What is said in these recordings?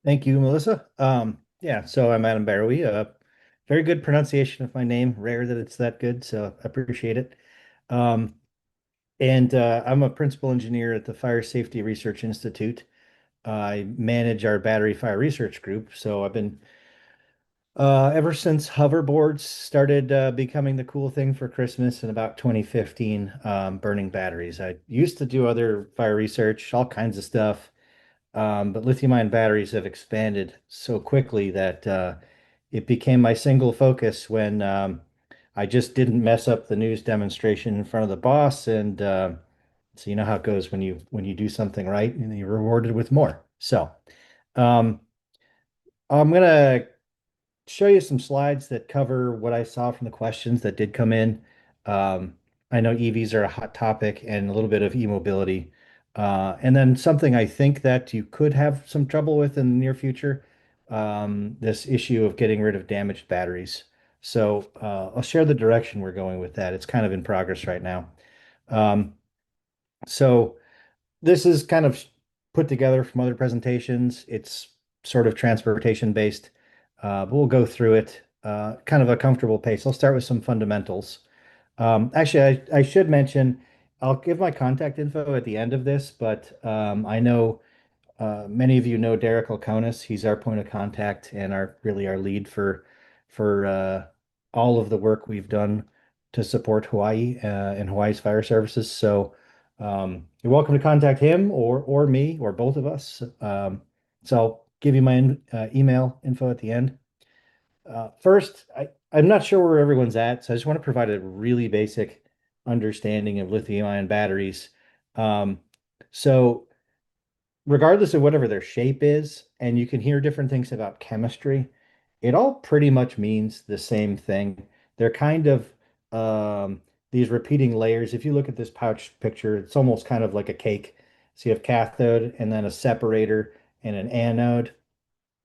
Thank you, Melissa. Yeah, so I'm Adam Barowy. Very good pronunciation of my name. Rare that it's that good, so I appreciate it. Um, and I'm a principal engineer at the Fire Safety Research Institute. I manage our battery fire research group. So I've been ever since hoverboards started becoming the cool thing for Christmas in about 2015, burning batteries. I used to do other fire research, all kinds of stuff. But lithium-ion batteries have expanded so quickly that it became my single focus when I just didn't mess up the news demonstration in front of the boss. And so you know how it goes when you do something right and you're rewarded with more. So um, I'm gonna show you some slides that cover what I saw from the questions that did come in. Um, I know EVs are a hot topic and a little bit of e-mobility. And then something I think that you could have some trouble with in the near future, this issue of getting rid of damaged batteries. So I'll share the direction we're going with that. It's kind of in progress right now. Um, so this is kind of put together from other presentations. It's sort of transportation based, but we'll go through it kind of a comfortable pace. I'll start with some fundamentals. Actually, I should mention I'll give my contact info at the end of this, but I know many of you know Derek Alconis. He's our point of contact and our really our lead for all of the work we've done to support Hawaii and Hawaii's fire services. So you're welcome to contact him or me or both of us. So I'll give you my email info at the end. First, I'm not sure where everyone's at, so I just want to provide a really basic understanding of lithium-ion batteries. Um, so regardless of whatever their shape is, and you can hear different things about chemistry, it all pretty much means the same thing. They're kind of these repeating layers. If you look at this pouch picture, it's almost kind of like a cake. So you have cathode and then a separator and an anode.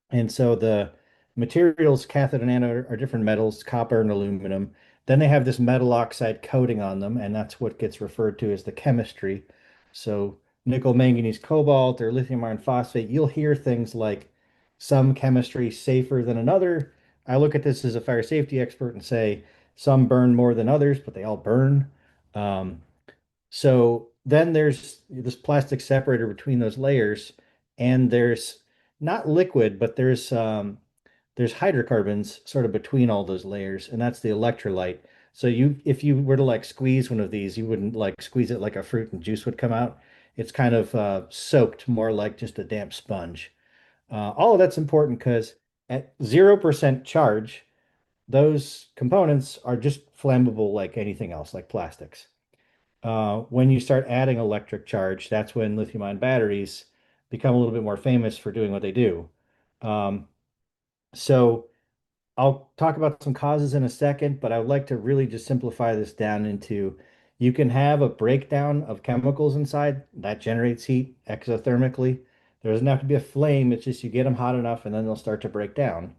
And so the materials, cathode and anode, are different metals, copper and aluminum. Then they have this metal oxide coating on them, and that's what gets referred to as the chemistry. So nickel, manganese, cobalt, or lithium iron phosphate, you'll hear things like some chemistry safer than another. I look at this as a fire safety expert and say some burn more than others, but they all burn. Um, so then there's this plastic separator between those layers, and there's not liquid, but there's hydrocarbons sort of between all those layers, and that's the electrolyte. So if you were to like squeeze one of these, you wouldn't like squeeze it like a fruit and juice would come out. It's kind of soaked more like just a damp sponge. All of that's important because at 0% charge, those components are just flammable like anything else, like plastics. When you start adding electric charge, that's when lithium-ion batteries become a little bit more famous for doing what they do. Um, so I'll talk about some causes in a second, but I would like to really just simplify this down into you can have a breakdown of chemicals inside that generates heat exothermically. There doesn't have to be a flame, it's just you get them hot enough and then they'll start to break down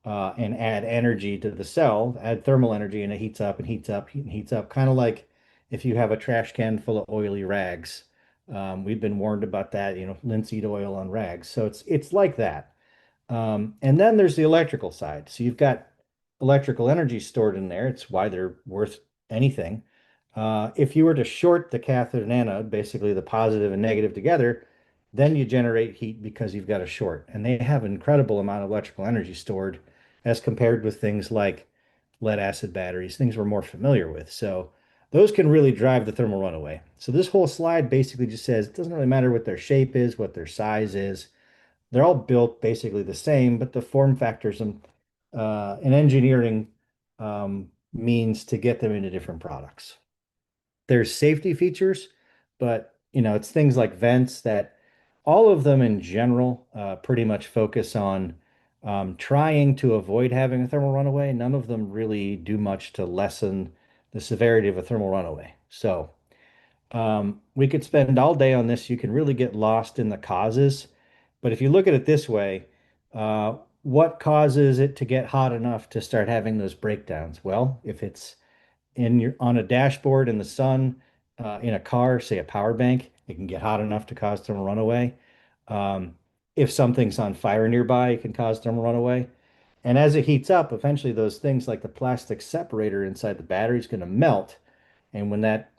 and add energy to the cell, add thermal energy, and it heats up and heats up and heats up, kind of like if you have a trash can full of oily rags. We've been warned about that, linseed oil on rags. So it's like that. And then there's the electrical side. So you've got electrical energy stored in there. It's why they're worth anything. If you were to short the cathode and anode, basically the positive and negative together, then you generate heat because you've got a short. And they have an incredible amount of electrical energy stored as compared with things like lead acid batteries, things we're more familiar with. So those can really drive the thermal runaway. So this whole slide basically just says it doesn't really matter what their shape is, what their size is. They're all built basically the same, but the form factors and engineering means to get them into different products. There's safety features, but it's things like vents that all of them in general pretty much focus on trying to avoid having a thermal runaway. None of them really do much to lessen the severity of a thermal runaway. So we could spend all day on this. You can really get lost in the causes. But if you look at it this way, what causes it to get hot enough to start having those breakdowns? Well, if it's on a dashboard in the sun, in a car, say a power bank, it can get hot enough to cause thermal runaway. Um, if something's on fire nearby, it can cause thermal runaway. And as it heats up, eventually those things like the plastic separator inside the battery is going to melt. And when that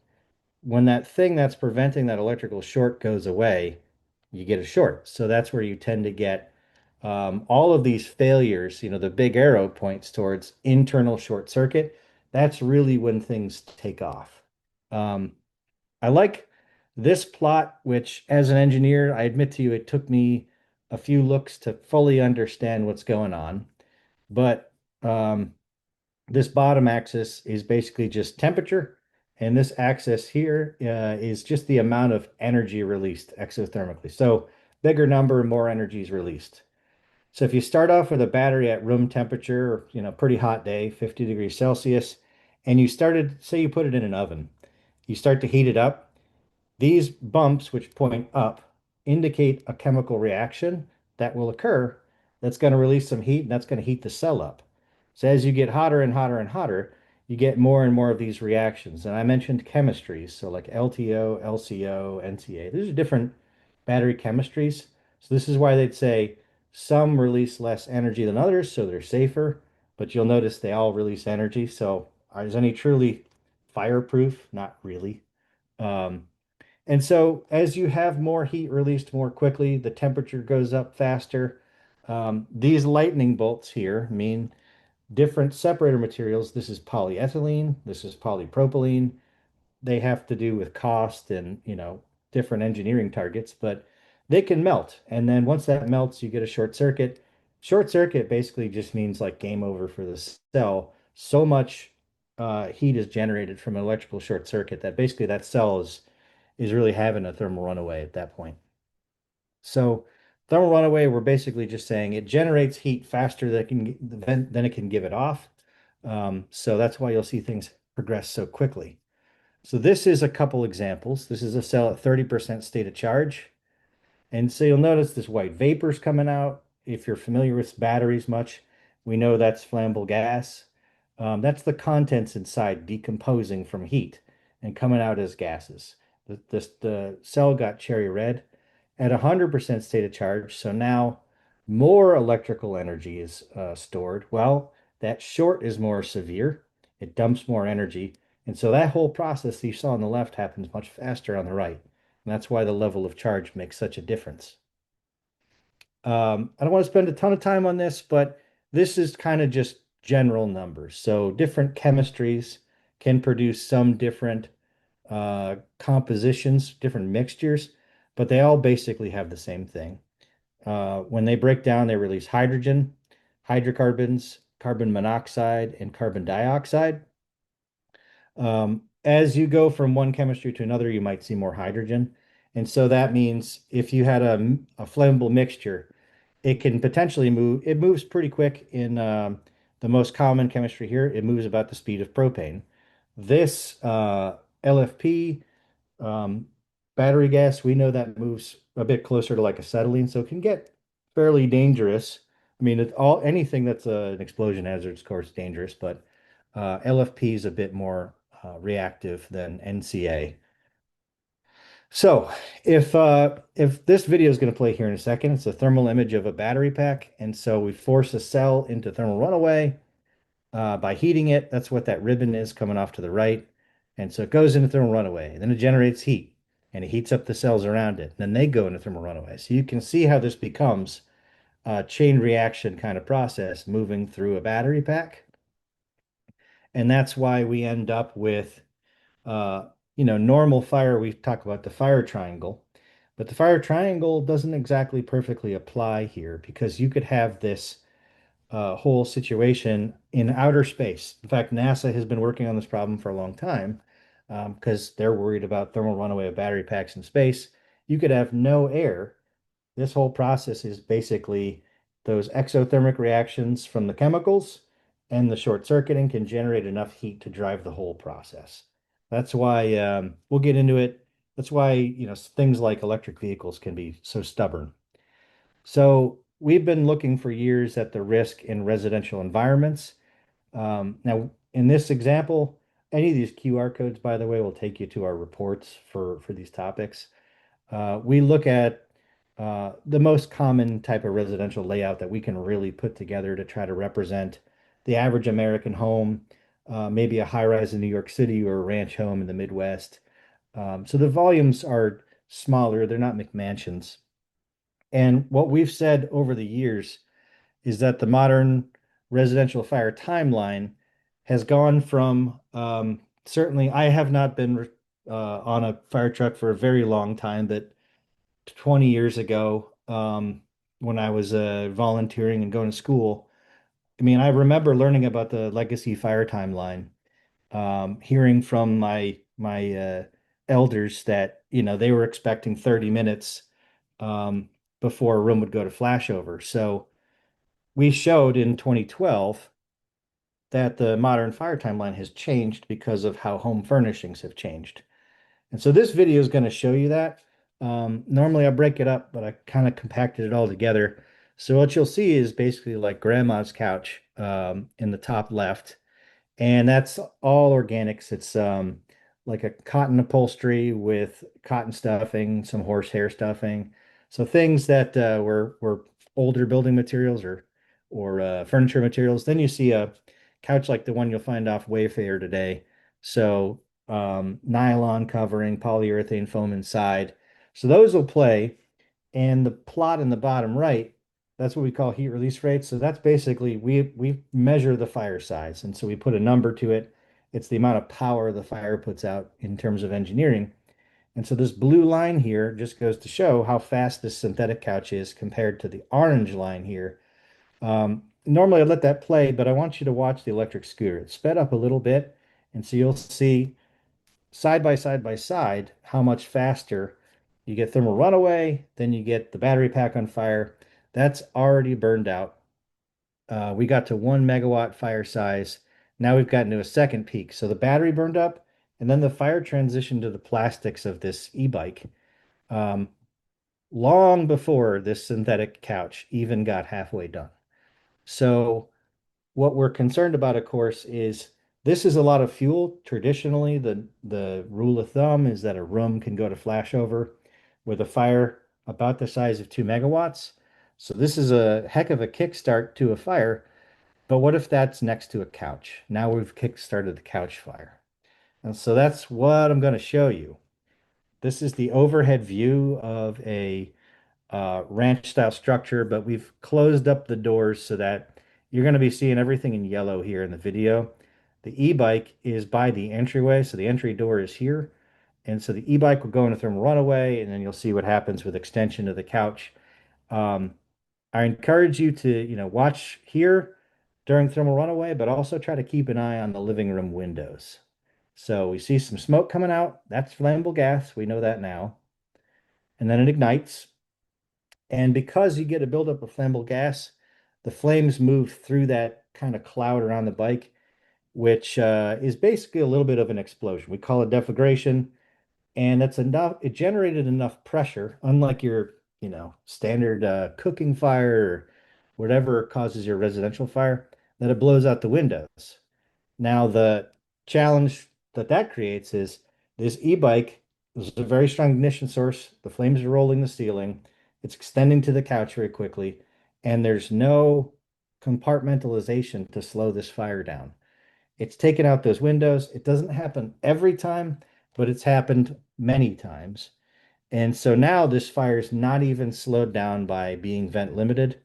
thing that's preventing that electrical short goes away, you get a short. So that's where you tend to get all of these failures. The big arrow points towards internal short circuit. That's really when things take off. Um, I like this plot, which as an engineer, I admit to you, it took me a few looks to fully understand what's going on. But um, this bottom axis is basically just temperature, and this axis here is just the amount of energy released exothermically. So bigger number, more energy is released. So if you start off with a battery at room temperature, pretty hot day, 50 degrees Celsius, and you started, say you put it in an oven, you start to heat it up, these bumps, which point up, indicate a chemical reaction that will occur that's going to release some heat and that's going to heat the cell up. So as you get hotter and hotter and hotter, you get more and more of these reactions. And I mentioned chemistries, so like LTO, LCO, NCA. These are different battery chemistries. So this is why they'd say some release less energy than others, so they're safer, but you'll notice they all release energy. So is any truly fireproof? Not really. Um, and so as you have more heat released more quickly, the temperature goes up faster. These lightning bolts here mean different separator materials. This is polyethylene, this is polypropylene. They have to do with cost and, different engineering targets, but they can melt. And then once that melts, you get a short circuit. Short circuit basically just means like game over for the cell. So much heat is generated from an electrical short circuit that basically that cell is really having a thermal runaway at that point. So thermal runaway, we're basically just saying it generates heat faster than it can give it off. So that's why you'll see things progress so quickly. So this is a couple examples. This is a cell at 30% state of charge. And so you'll notice this white vapor's coming out. If you're familiar with batteries much, we know that's flammable gas. That's the contents inside decomposing from heat and coming out as gases. The cell got cherry red at 100% state of charge. So now more electrical energy is stored. Well, that short is more severe. It dumps more energy. And so that whole process you saw on the left happens much faster on the right. And that's why the level of charge makes such a difference. I don't want to spend a ton of time on this, but this is kind of just general numbers. So different chemistries can produce some different compositions, different mixtures, but they all basically have the same thing. When they break down, they release hydrogen, hydrocarbons, carbon monoxide, and carbon dioxide. As you go from one chemistry to another, you might see more hydrogen. And so that means if you had a flammable mixture, it can potentially move. It moves pretty quick in the most common chemistry here. It moves about the speed of propane. This LFP um, battery gas, we know that moves a bit closer to like acetylene, so it can get fairly dangerous. I mean, anything that's an explosion hazard is, of course, dangerous, but LFP is a bit more reactive than NCA. So if this video is going to play here in a second, it's a thermal image of a battery pack, and so we force a cell into thermal runaway by heating it. That's what that ribbon is coming off to the right. And so it goes into thermal runaway, and then it generates heat, and it heats up the cells around it. And then they go into thermal runaway. So you can see how this becomes a chain reaction kind of process moving through a battery pack. And that's why we end up with, normal fire. We talk about the fire triangle, but the fire triangle doesn't exactly perfectly apply here because you could have this whole situation in outer space. In fact, NASA has been working on this problem for a long time because they're worried about thermal runaway of battery packs in space. You could have no air. This whole process is basically those exothermic reactions from the chemicals and the short circuiting can generate enough heat to drive the whole process. That's why we'll get into it. That's why, things like electric vehicles can be so stubborn. So we've been looking for years at the risk in residential environments. Now, in this example, any of these QR codes, by the way, will take you to our reports for these topics. We look at the most common type of residential layout that we can really put together to try to represent the average American home, maybe a high rise in New York City or a ranch home in the Midwest. So the volumes are smaller, they're not McMansions. And what we've said over the years is that the modern residential fire timeline has gone from certainly, I have not been on a fire truck for a very long time, but 20 years ago, when I was volunteering and going to school, I mean, I remember learning about the legacy fire timeline, hearing from my elders that, they were expecting 30 minutes um, before a room would go to flashover. So we showed in 2012 that the modern fire timeline has changed because of how home furnishings have changed. And so this video is going to show you that. Normally I break it up, but I kind of compacted it all together. So what you'll see is basically like grandma's couch in the top left. And that's all organics. It's like a cotton upholstery with cotton stuffing, some horsehair stuffing. So things that were older building materials or furniture materials. Then you see a couch like the one you'll find off Wayfair today. So nylon covering, polyurethane foam inside. So those will play. And the plot in the bottom right, that's what we call heat release rate. So that's basically we measure the fire size. And so we put a number to it. It's the amount of power the fire puts out in terms of engineering. And so this blue line here just goes to show how fast this synthetic couch is compared to the orange line here. Normally I'd let that play, but I want you to watch the electric scooter. It's sped up a little bit. And so you'll see side by side how much faster you get thermal runaway, then you get the battery pack on fire. That's already burned out. We got to 1 megawatt fire size. Now we've gotten to a second peak. So the battery burned up, and then the fire transitioned to the plastics of this e-bike um, long before this synthetic couch even got halfway done. So what we're concerned about, of course, is this is a lot of fuel. Traditionally, the rule of thumb is that a room can go to flashover with a fire about the size of 2 megawatts. So this is a heck of a kickstart to a fire. But what if that's next to a couch? Now we've kickstarted the couch fire. And so that's what I'm going to show you. This is the overhead view of a ranch style structure, but we've closed up the doors so that you're going to be seeing everything in yellow here in the video. The e-bike is by the entryway, so the entry door is here. And so the e-bike will go into thermal runaway, and then you'll see what happens with extension of the couch. Um, I encourage you to, watch here during thermal runaway, but also try to keep an eye on the living room windows. So we see some smoke coming out. That's flammable gas. We know that now. And then it ignites. And because you get a buildup of flammable gas, the flames move through that kind of cloud around the bike, which is basically a little bit of an explosion. We call it deflagration, and that's enough. It generated enough pressure, unlike your, standard cooking fire or whatever causes your residential fire, that it blows out the windows. Now, the challenge that creates is this e-bike is a very strong ignition source. The flames are rolling the ceiling. It's extending to the couch very quickly, and there's no compartmentalization to slow this fire down. It's taken out those windows. It doesn't happen every time, but it's happened many times. And so now this fire is not even slowed down by being vent limited.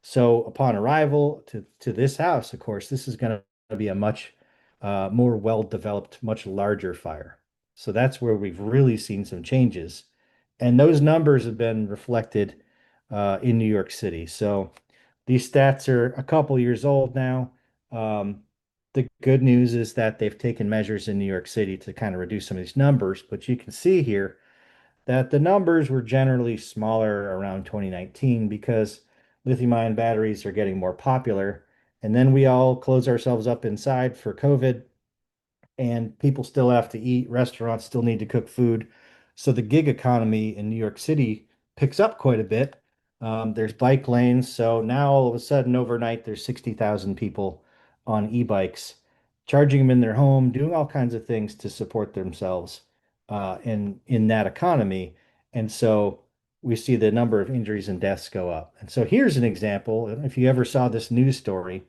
So upon arrival to this house, of course, this is going to be a much more well-developed, much larger fire. So that's where we've really seen some changes. And those numbers have been reflected in New York City. So these stats are a couple years old now. Um, the good news is that they've taken measures in New York City to kind of reduce some of these numbers, but you can see here that the numbers were generally smaller around 2019 because lithium-ion batteries are getting more popular. And then we all close ourselves up inside for COVID, and people still have to eat. Restaurants still need to cook food. So the gig economy in New York City picks up quite a bit. There's bike lanes. So now all of a sudden, overnight, there's 60,000 people on e-bikes, charging them in their home, doing all kinds of things to support themselves in that economy. And so we see the number of injuries and deaths go up. And so here's an example, if you ever saw this news story,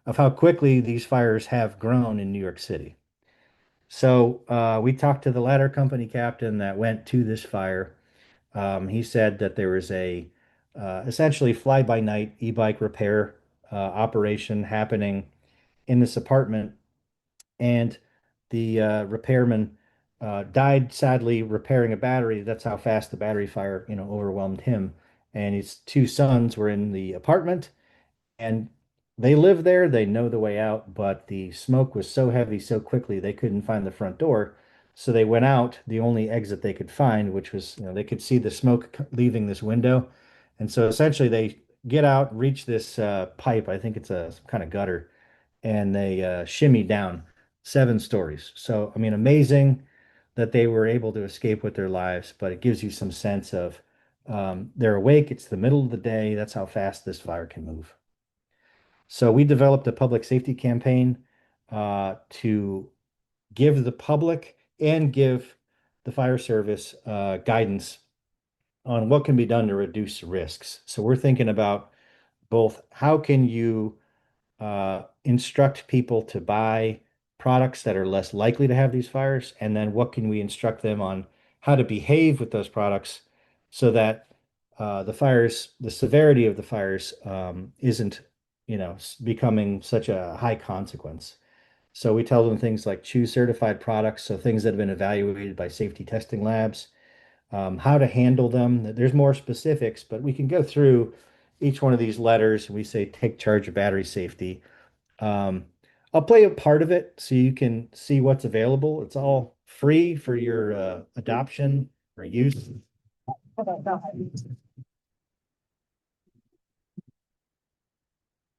of how quickly these fires have grown in New York City. So we talked to the ladder company captain that went to this fire. He said that there was a essentially fly-by-night e-bike repair operation happening in this apartment, and the repairman died sadly repairing a battery. That's how fast the battery fire, overwhelmed him. And his two sons were in the apartment, and they live there. They know the way out, but the smoke was so heavy so quickly they couldn't find the front door. So they went out the only exit they could find, which was, they could see the smoke leaving this window. And so essentially they get out, reach this pipe. I think it's some kind of gutter, and they shimmy down 7 stories. So, I mean, amazing that they were able to escape with their lives, but it gives you some sense of they're awake. It's the middle of the day. That's how fast this fire can move. So we developed a public safety campaign to give the public and give the fire service guidance on what can be done to reduce risks. So we're thinking about both how can you instruct people to buy products that are less likely to have these fires, and then what can we instruct them on how to behave with those products so that the severity of the fires isn't, becoming such a high consequence. So we tell them things like choose certified products, so things that have been evaluated by safety testing labs, how to handle them. There's more specifics, but we can go through each one of these letters. We say take charge of battery safety. Um, I'll play a part of it so you can see what's available. It's all free for your adoption or use.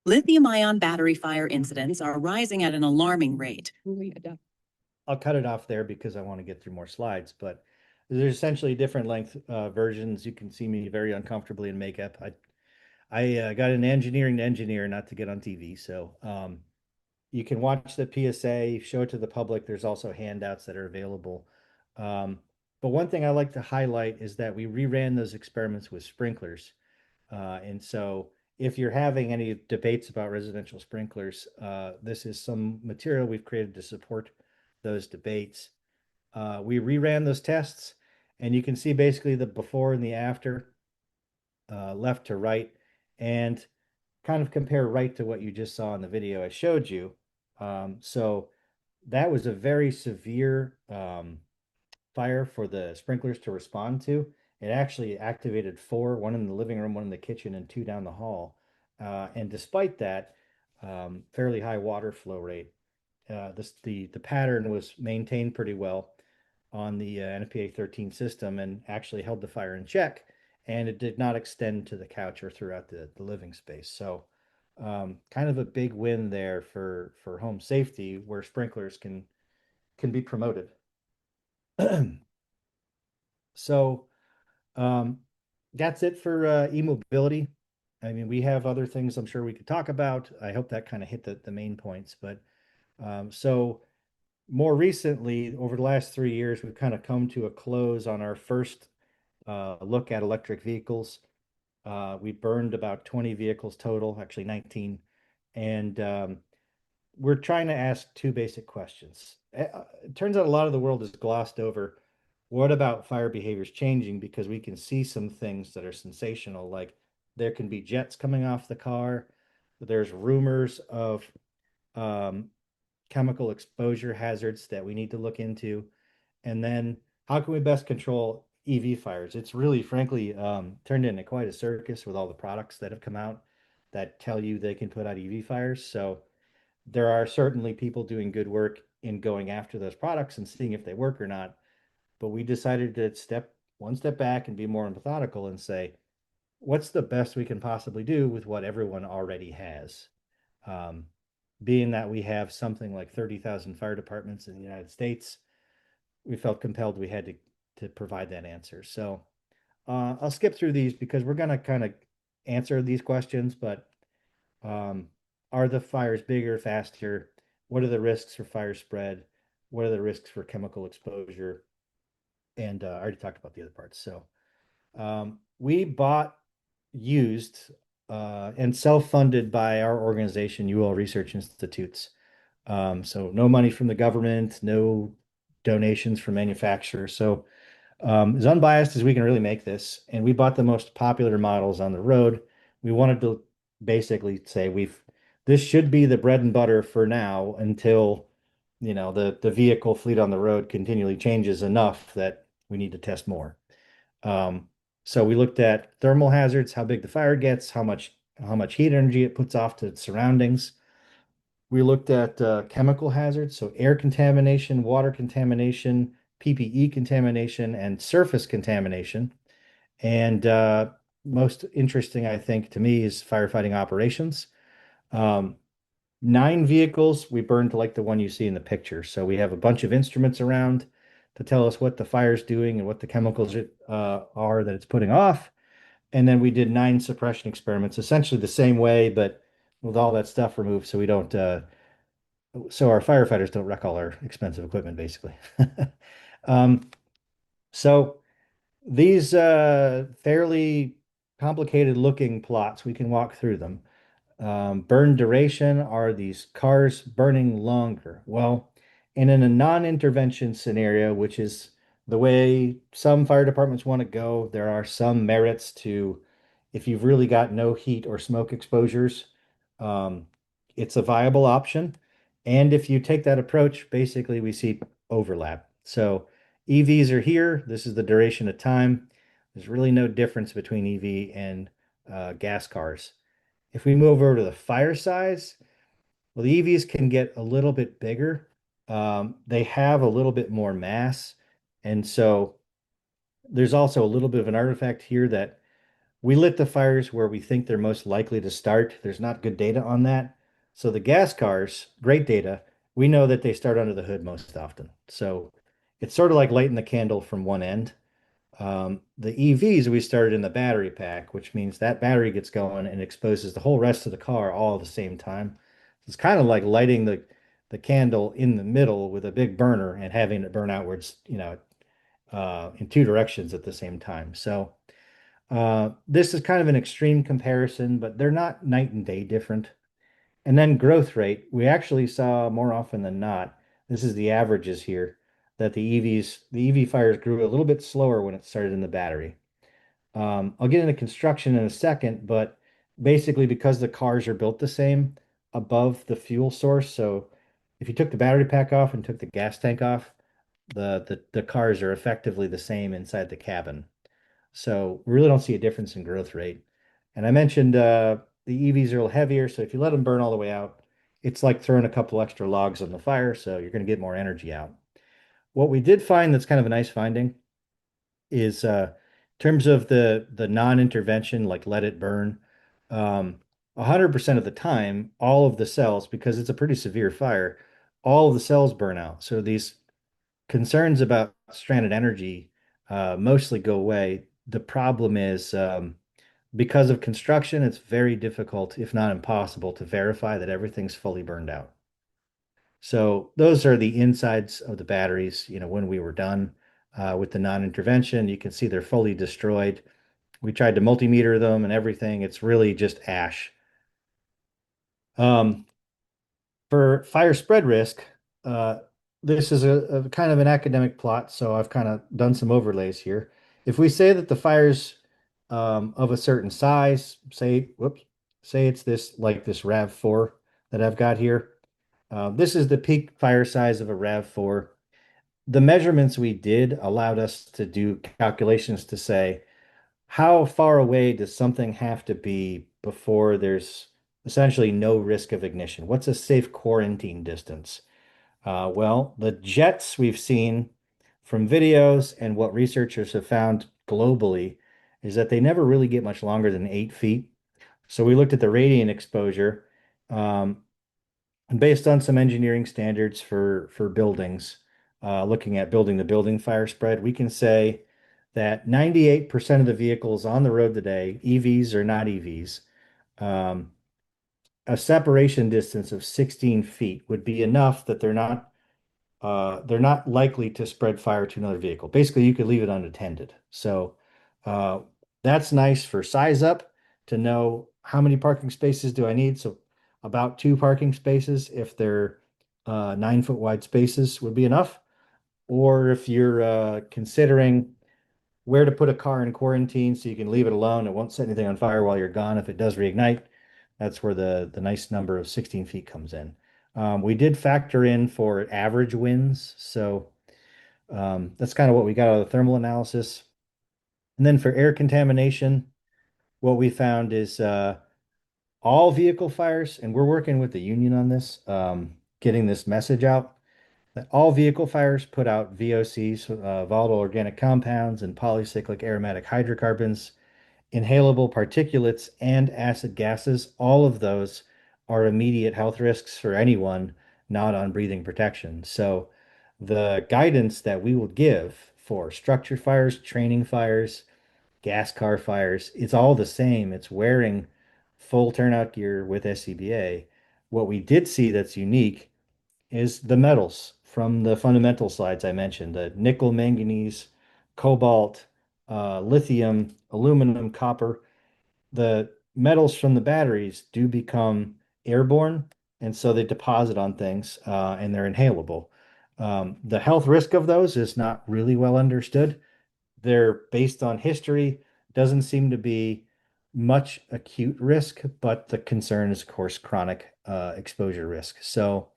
Lithium-ion battery fire incidents are rising at an alarming rate. I'll cut it off there because I want to get through more slides, but there's essentially different length versions. You can see me very uncomfortably in makeup. I got an engineering engineer not to get on TV, so you can watch the PSA, show it to the public. There's also handouts that are available. But one thing I like to highlight is that we reran those experiments with sprinklers. And so if you're having any debates about residential sprinklers, this is some material we've created to support those debates. We reran those tests, and you can see basically the before and the after, left to right, and kind of compare right to what you just saw in the video I showed you. So that was a very severe fire for the sprinklers to respond to. It actually activated 4, one in the living room, one in the kitchen, and 2 down the hall. And despite that, fairly high water flow rate, the pattern was maintained pretty well on the NFPA 13 system and actually held the fire in check. And it did not extend to the couch or throughout the living space. So kind of a big win there for home safety, where sprinklers can be promoted. So that's it for e-mobility. I mean, we have other things I'm sure we could talk about. I hope that kind of hit the main points. But so more recently, over the last 3 years, we've kind of come to a close on our first look at electric vehicles. We burned about 20 vehicles total, actually 19. And we're trying to ask 2 basic questions. It turns out a lot of the world has glossed over what about fire behaviors changing, because we can see some things that are sensational, like there can be jets coming off the car. There's rumors of um, chemical exposure hazards that we need to look into. And then how can we best control EV fires? It's really, frankly, turned into quite a circus with all the products that have come out that tell you they can put out EV fires. So there are certainly people doing good work in going after those products and seeing if they work or not. But we decided to step 1 step back and be more methodical and say, what's the best we can possibly do with what everyone already has? Um, Being that we have something like 30,000 fire departments in the United States, we felt compelled we had to provide that answer. So I'll skip through these because we're going to kind of answer these questions, but um, are the fires bigger, faster? What are the risks for fire spread? What are the risks for chemical exposure? And I already talked about the other parts. So We bought used and self-funded by our organization, UL Research Institutes. So no money from the government, no donations from manufacturers. So as unbiased as we can really make this, and we bought the most popular models on the road. We wanted to basically say this should be the bread and butter for now until the vehicle fleet on the road continually changes enough that we need to test more. Um, so we looked at thermal hazards, how big the fire gets, how much heat energy it puts off to its surroundings. We looked at chemical hazards, so air contamination, water contamination, PPE contamination, and surface contamination. And most interesting, I think, to me is firefighting operations. Um, 9 vehicles we burned like the one you see in the picture. So we have a bunch of instruments around to tell us what the fire's doing and what the chemicals are that it's putting off. And then we did 9 suppression experiments, essentially the same way, but with all that stuff removed, so our firefighters don't wreck all our expensive equipment, basically. Um, so these fairly complicated looking plots, we can walk through them. Burn duration are these cars burning longer. Well, and in a non-intervention scenario, which is the way some fire departments want to go, there are some merits to if you've really got no heat or smoke exposures, um, it's a viable option. And if you take that approach, basically we see overlap. So EVs are here. This is the duration of time. There's really no difference between EV and gas cars. If we move over to the fire size, well, the EVs can get a little bit bigger. They have a little bit more mass. And so there's also a little bit of an artifact here that we lit the fires where we think they're most likely to start. There's not good data on that. So the gas cars, great data. We know that they start under the hood most often. So it's sort of like lighting the candle from one end. The EVs, we started in the battery pack, which means that battery gets going and exposes the whole rest of the car all at the same time. It's kind of like lighting the candle in the middle with a big burner and having it burn outwards, in 2 directions at the same time. So this is kind of an extreme comparison, but they're not night and day different. And then growth rate, we actually saw more often than not, this is the averages here, that the EV fires grew a little bit slower when it started in the battery. I'll get into construction in a second, but basically because the cars are built the same above the fuel source, so if you took the battery pack off and took the gas tank off, the cars are effectively the same inside the cabin. So we really don't see a difference in growth rate. And I mentioned the EVs are a little heavier, so if you let them burn all the way out, it's like throwing a couple extra logs on the fire, so you're going to get more energy out. What we did find that's kind of a nice finding is in terms of the non-intervention, like let it burn, 100% of the time, all of the cells, because it's a pretty severe fire, all of the cells burn out. So these concerns about stranded energy mostly go away. The problem is because of construction, it's very difficult, if not impossible, to verify that everything's fully burned out. So those are the insides of the batteries, when we were done with the non-intervention. You can see they're fully destroyed. We tried to multimeter them and everything. It's really just ash. Um, For fire spread risk, uh, this is a kind of an academic plot, so I've kind of done some overlays here. If we say that the fire's of a certain size, say it's this RAV4 that I've got here. This is the peak fire size of a RAV4. The measurements we did allowed us to do calculations to say, how far away does something have to be before there's essentially no risk of ignition? What's a safe quarantine distance? Well, the jets we've seen from videos and what researchers have found globally is that they never really get much longer than 8 feet. So we looked at the radiant exposure, um, and based on some engineering standards for buildings, looking at building the building fire spread, we can say that 98% of the vehicles on the road today, EVs or not EVs, um, a separation distance of 16 feet would be enough that they're not likely to spread fire to another vehicle. Basically, you could leave it unattended. So Uh, that's nice for size up to know how many parking spaces do I need. So about two parking spaces, if they're 9 foot wide spaces, would be enough. Or if you're considering where to put a car in quarantine so you can leave it alone, it won't set anything on fire while you're gone. If it does reignite, that's where the nice number of 16 feet comes in. We did factor in for average winds, so that's kind of what we got out of the thermal analysis. And then for air contamination, what we found is all vehicle fires, and we're working with the union on this, getting this message out that all vehicle fires put out VOCs, volatile organic compounds, and polycyclic aromatic hydrocarbons, inhalable particulates, and acid gases. All of those are immediate health risks for anyone not on breathing protection. So the guidance that we will give for structure fires, training fires, gas car fires, it's all the same. It's wearing full turnout gear with SCBA. What we did see that's unique is the metals from the fundamental slides I mentioned, the nickel, manganese, cobalt, lithium, aluminum, copper. The metals from the batteries do become airborne, and so they deposit on things and they're inhalable. The health risk of those is not really well understood. They're based on history, doesn't seem to be much acute risk, but the concern is, of course, chronic exposure risk. So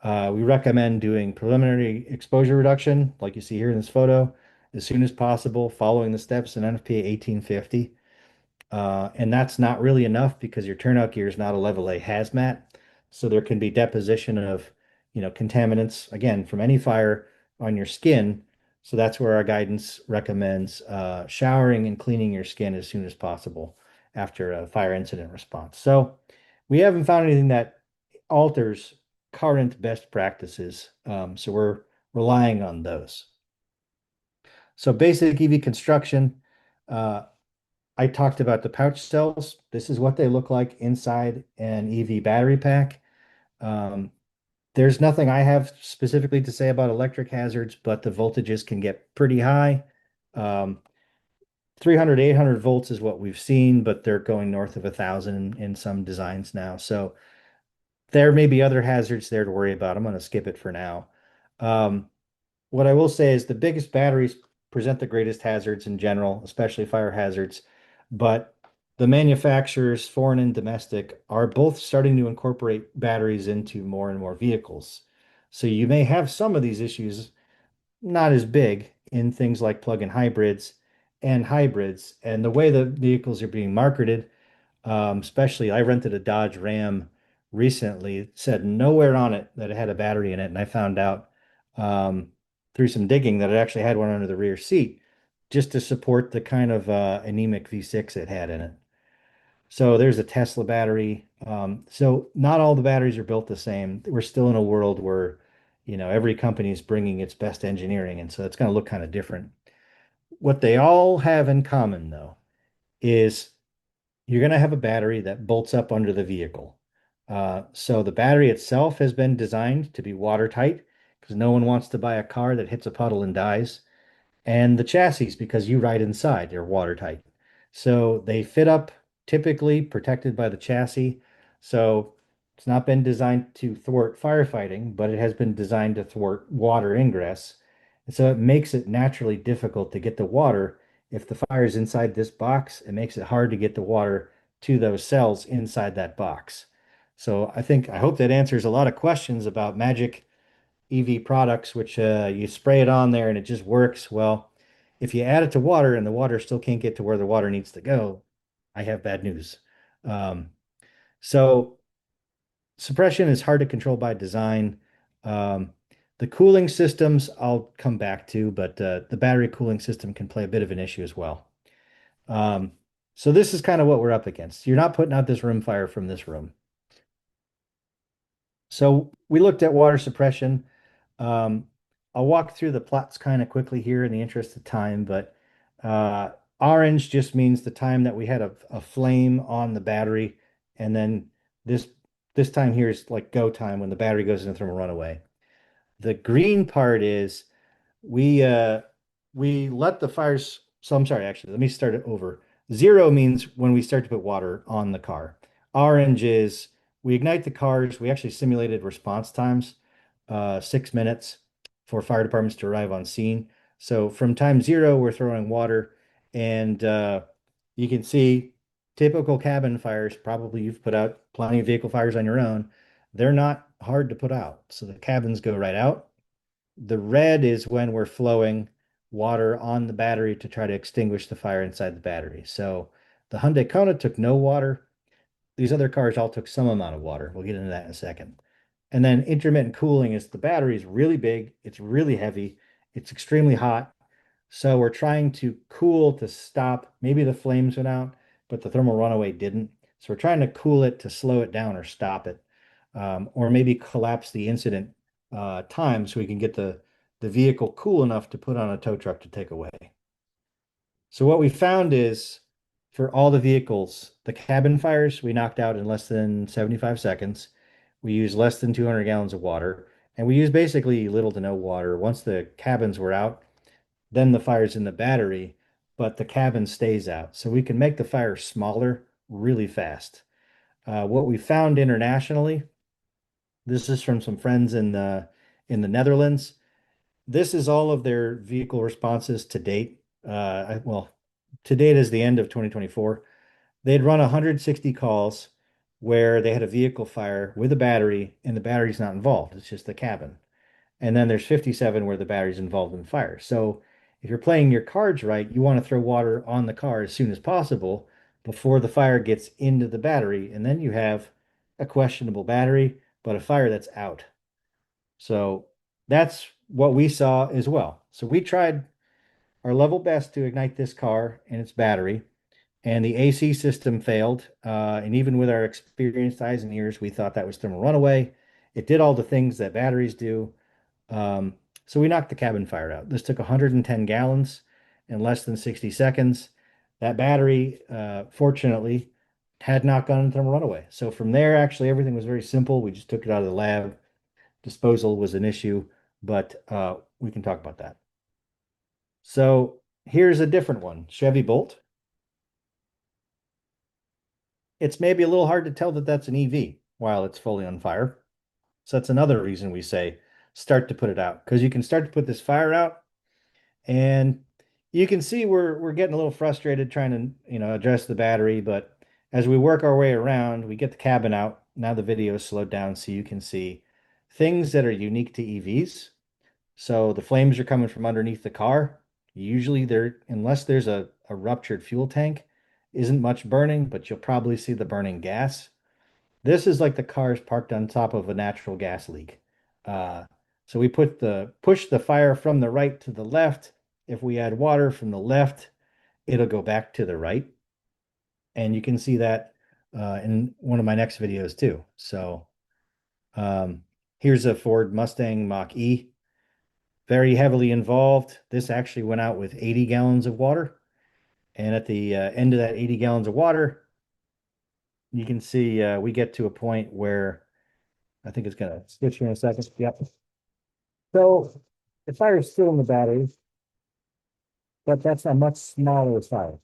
we recommend doing preliminary exposure reduction, like you see here in this photo, as soon as possible, following the steps in NFPA 1850. And that's not really enough because your turnout gear is not a level A hazmat. So there can be deposition of, contaminants, again, from any fire on your skin. So that's where our guidance recommends showering and cleaning your skin as soon as possible after a fire incident response. So we haven't found anything that alters current best practices. So we're relying on those. So basic EV construction, uh, I talked about the pouch cells. This is what they look like inside an EV battery pack. Um, there's nothing I have specifically to say about electric hazards, but the voltages can get pretty high. Um, 300, 800 volts is what we've seen, but they're going north of 1,000 in some designs now. So there may be other hazards there to worry about. I'm going to skip it for now. Um, what I will say is the biggest batteries present the greatest hazards in general, especially fire hazards. But the manufacturers, foreign and domestic, are both starting to incorporate batteries into more and more vehicles. So you may have some of these issues not as big in things like plug-in hybrids and hybrids. And the way the vehicles are being marketed, especially I rented a Dodge Ram recently. It said nowhere on it that it had a battery in it, and I found out through some digging that it actually had one under the rear seat, just to support the kind of anemic V6 it had in it. So there's a Tesla battery. So not all the batteries are built the same. We're still in a world where, every company is bringing its best engineering, and so it's going to look kind of different. What they all have in common, though, is you're going to have a battery that bolts up under the vehicle. So the battery itself has been designed to be watertight because no one wants to buy a car that hits a puddle and dies. And the chassis, because you ride inside, they're watertight. So they fit up typically protected by the chassis. So it's not been designed to thwart firefighting, but it has been designed to thwart water ingress. And so it makes it naturally difficult to get the water. If the fire is inside this box, it makes it hard to get the water to those cells inside that box. So I hope that answers a lot of questions about magic EV products, which you spray it on there and it just works. Well, if you add it to water and the water still can't get to where the water needs to go, I have bad news. Um, so suppression is hard to control by design. Um, the cooling systems I'll come back to, but the battery cooling system can play a bit of an issue as well. Um, so this is kind of what we're up against. You're not putting out this room fire from this room. So we looked at water suppression. Um, I'll walk through the plots kind of quickly here in the interest of time, but uh, orange just means the time that we had a flame on the battery, and then this this time here is like go time when the battery goes into thermal runaway. The green part is we uh, we let the fires So I'm sorry, actually, let me start it over. Zero means when we start to put water on the car. Orange is we ignite the cars. We actually simulated response times, 6 minutes for fire departments to arrive on scene. So from time zero, we're throwing water, and you can see typical cabin fires. Probably you've put out plenty of vehicle fires on your own. They're not hard to put out. So the cabins go right out. The red is when we're flowing water on the battery to try to extinguish the fire inside the battery. So the Hyundai Kona took no water. These other cars all took some amount of water. We'll get into that in a second. And then intermittent cooling is the battery is really big, it's really heavy, it's extremely hot. So we're trying to cool to stop. Maybe the flames went out, but the thermal runaway didn't. So we're trying to cool it to slow it down or stop it, or maybe collapse the incident time so we can get the vehicle cool enough to put on a tow truck to take away. So what we found is for all the vehicles, the cabin fires we knocked out in less than 75 seconds. We used less than 200 gallons of water, and we used basically little to no water. Once the cabins were out, then the fire's in the battery, but the cabin stays out. So we can make the fire smaller really fast. What we found internationally, this is from some friends in the Netherlands. This is all of their vehicle responses to date. Well, to date is the end of 2024. They'd run 160 calls where they had a vehicle fire with a battery and the battery's not involved. It's just the cabin. And then there's 57 where the battery's involved in the fire. So if you're playing your cards right, you want to throw water on the car as soon as possible before the fire gets into the battery. And then you have a questionable battery, but a fire that's out. So that's what we saw as well. So we tried our level best to ignite this car and its battery, and the AC system failed. And even with our experienced eyes and ears, we thought that was thermal runaway. It did all the things that batteries do. Um, so we knocked the cabin fire out. This took 110 gallons in less than 60 seconds. That battery, fortunately, had not gone into thermal runaway. So from there, actually, everything was very simple. We just took it out of the lab. Disposal was an issue, but we can talk about that. So here's a different one, Chevy Bolt. It's maybe a little hard to tell that that's an EV while it's fully on fire. So that's another reason we say start to put it out, because you can start to put this fire out and you can see we're getting a little frustrated trying to, address the battery, but as we work our way around, we get the cabin out. Now the video is slowed down so you can see things that are unique to EVs. So the flames are coming from underneath the car. Usually unless there's a ruptured fuel tank, isn't much burning, but you'll probably see the burning gas. This is like the cars parked on top of a natural gas leak. Uh, so we push the fire from the right to the left. If we add water from the left, it'll go back to the right. And you can see that in one of my next videos too. So um, here's a Ford Mustang Mach-E, very heavily involved. This actually went out with 80 gallons of water. And at the end of that 80 gallons of water, you can see we get to a point where I think it's going to switch here in a second. Yep. So the fire is still in the battery, but that's a much smaller fire.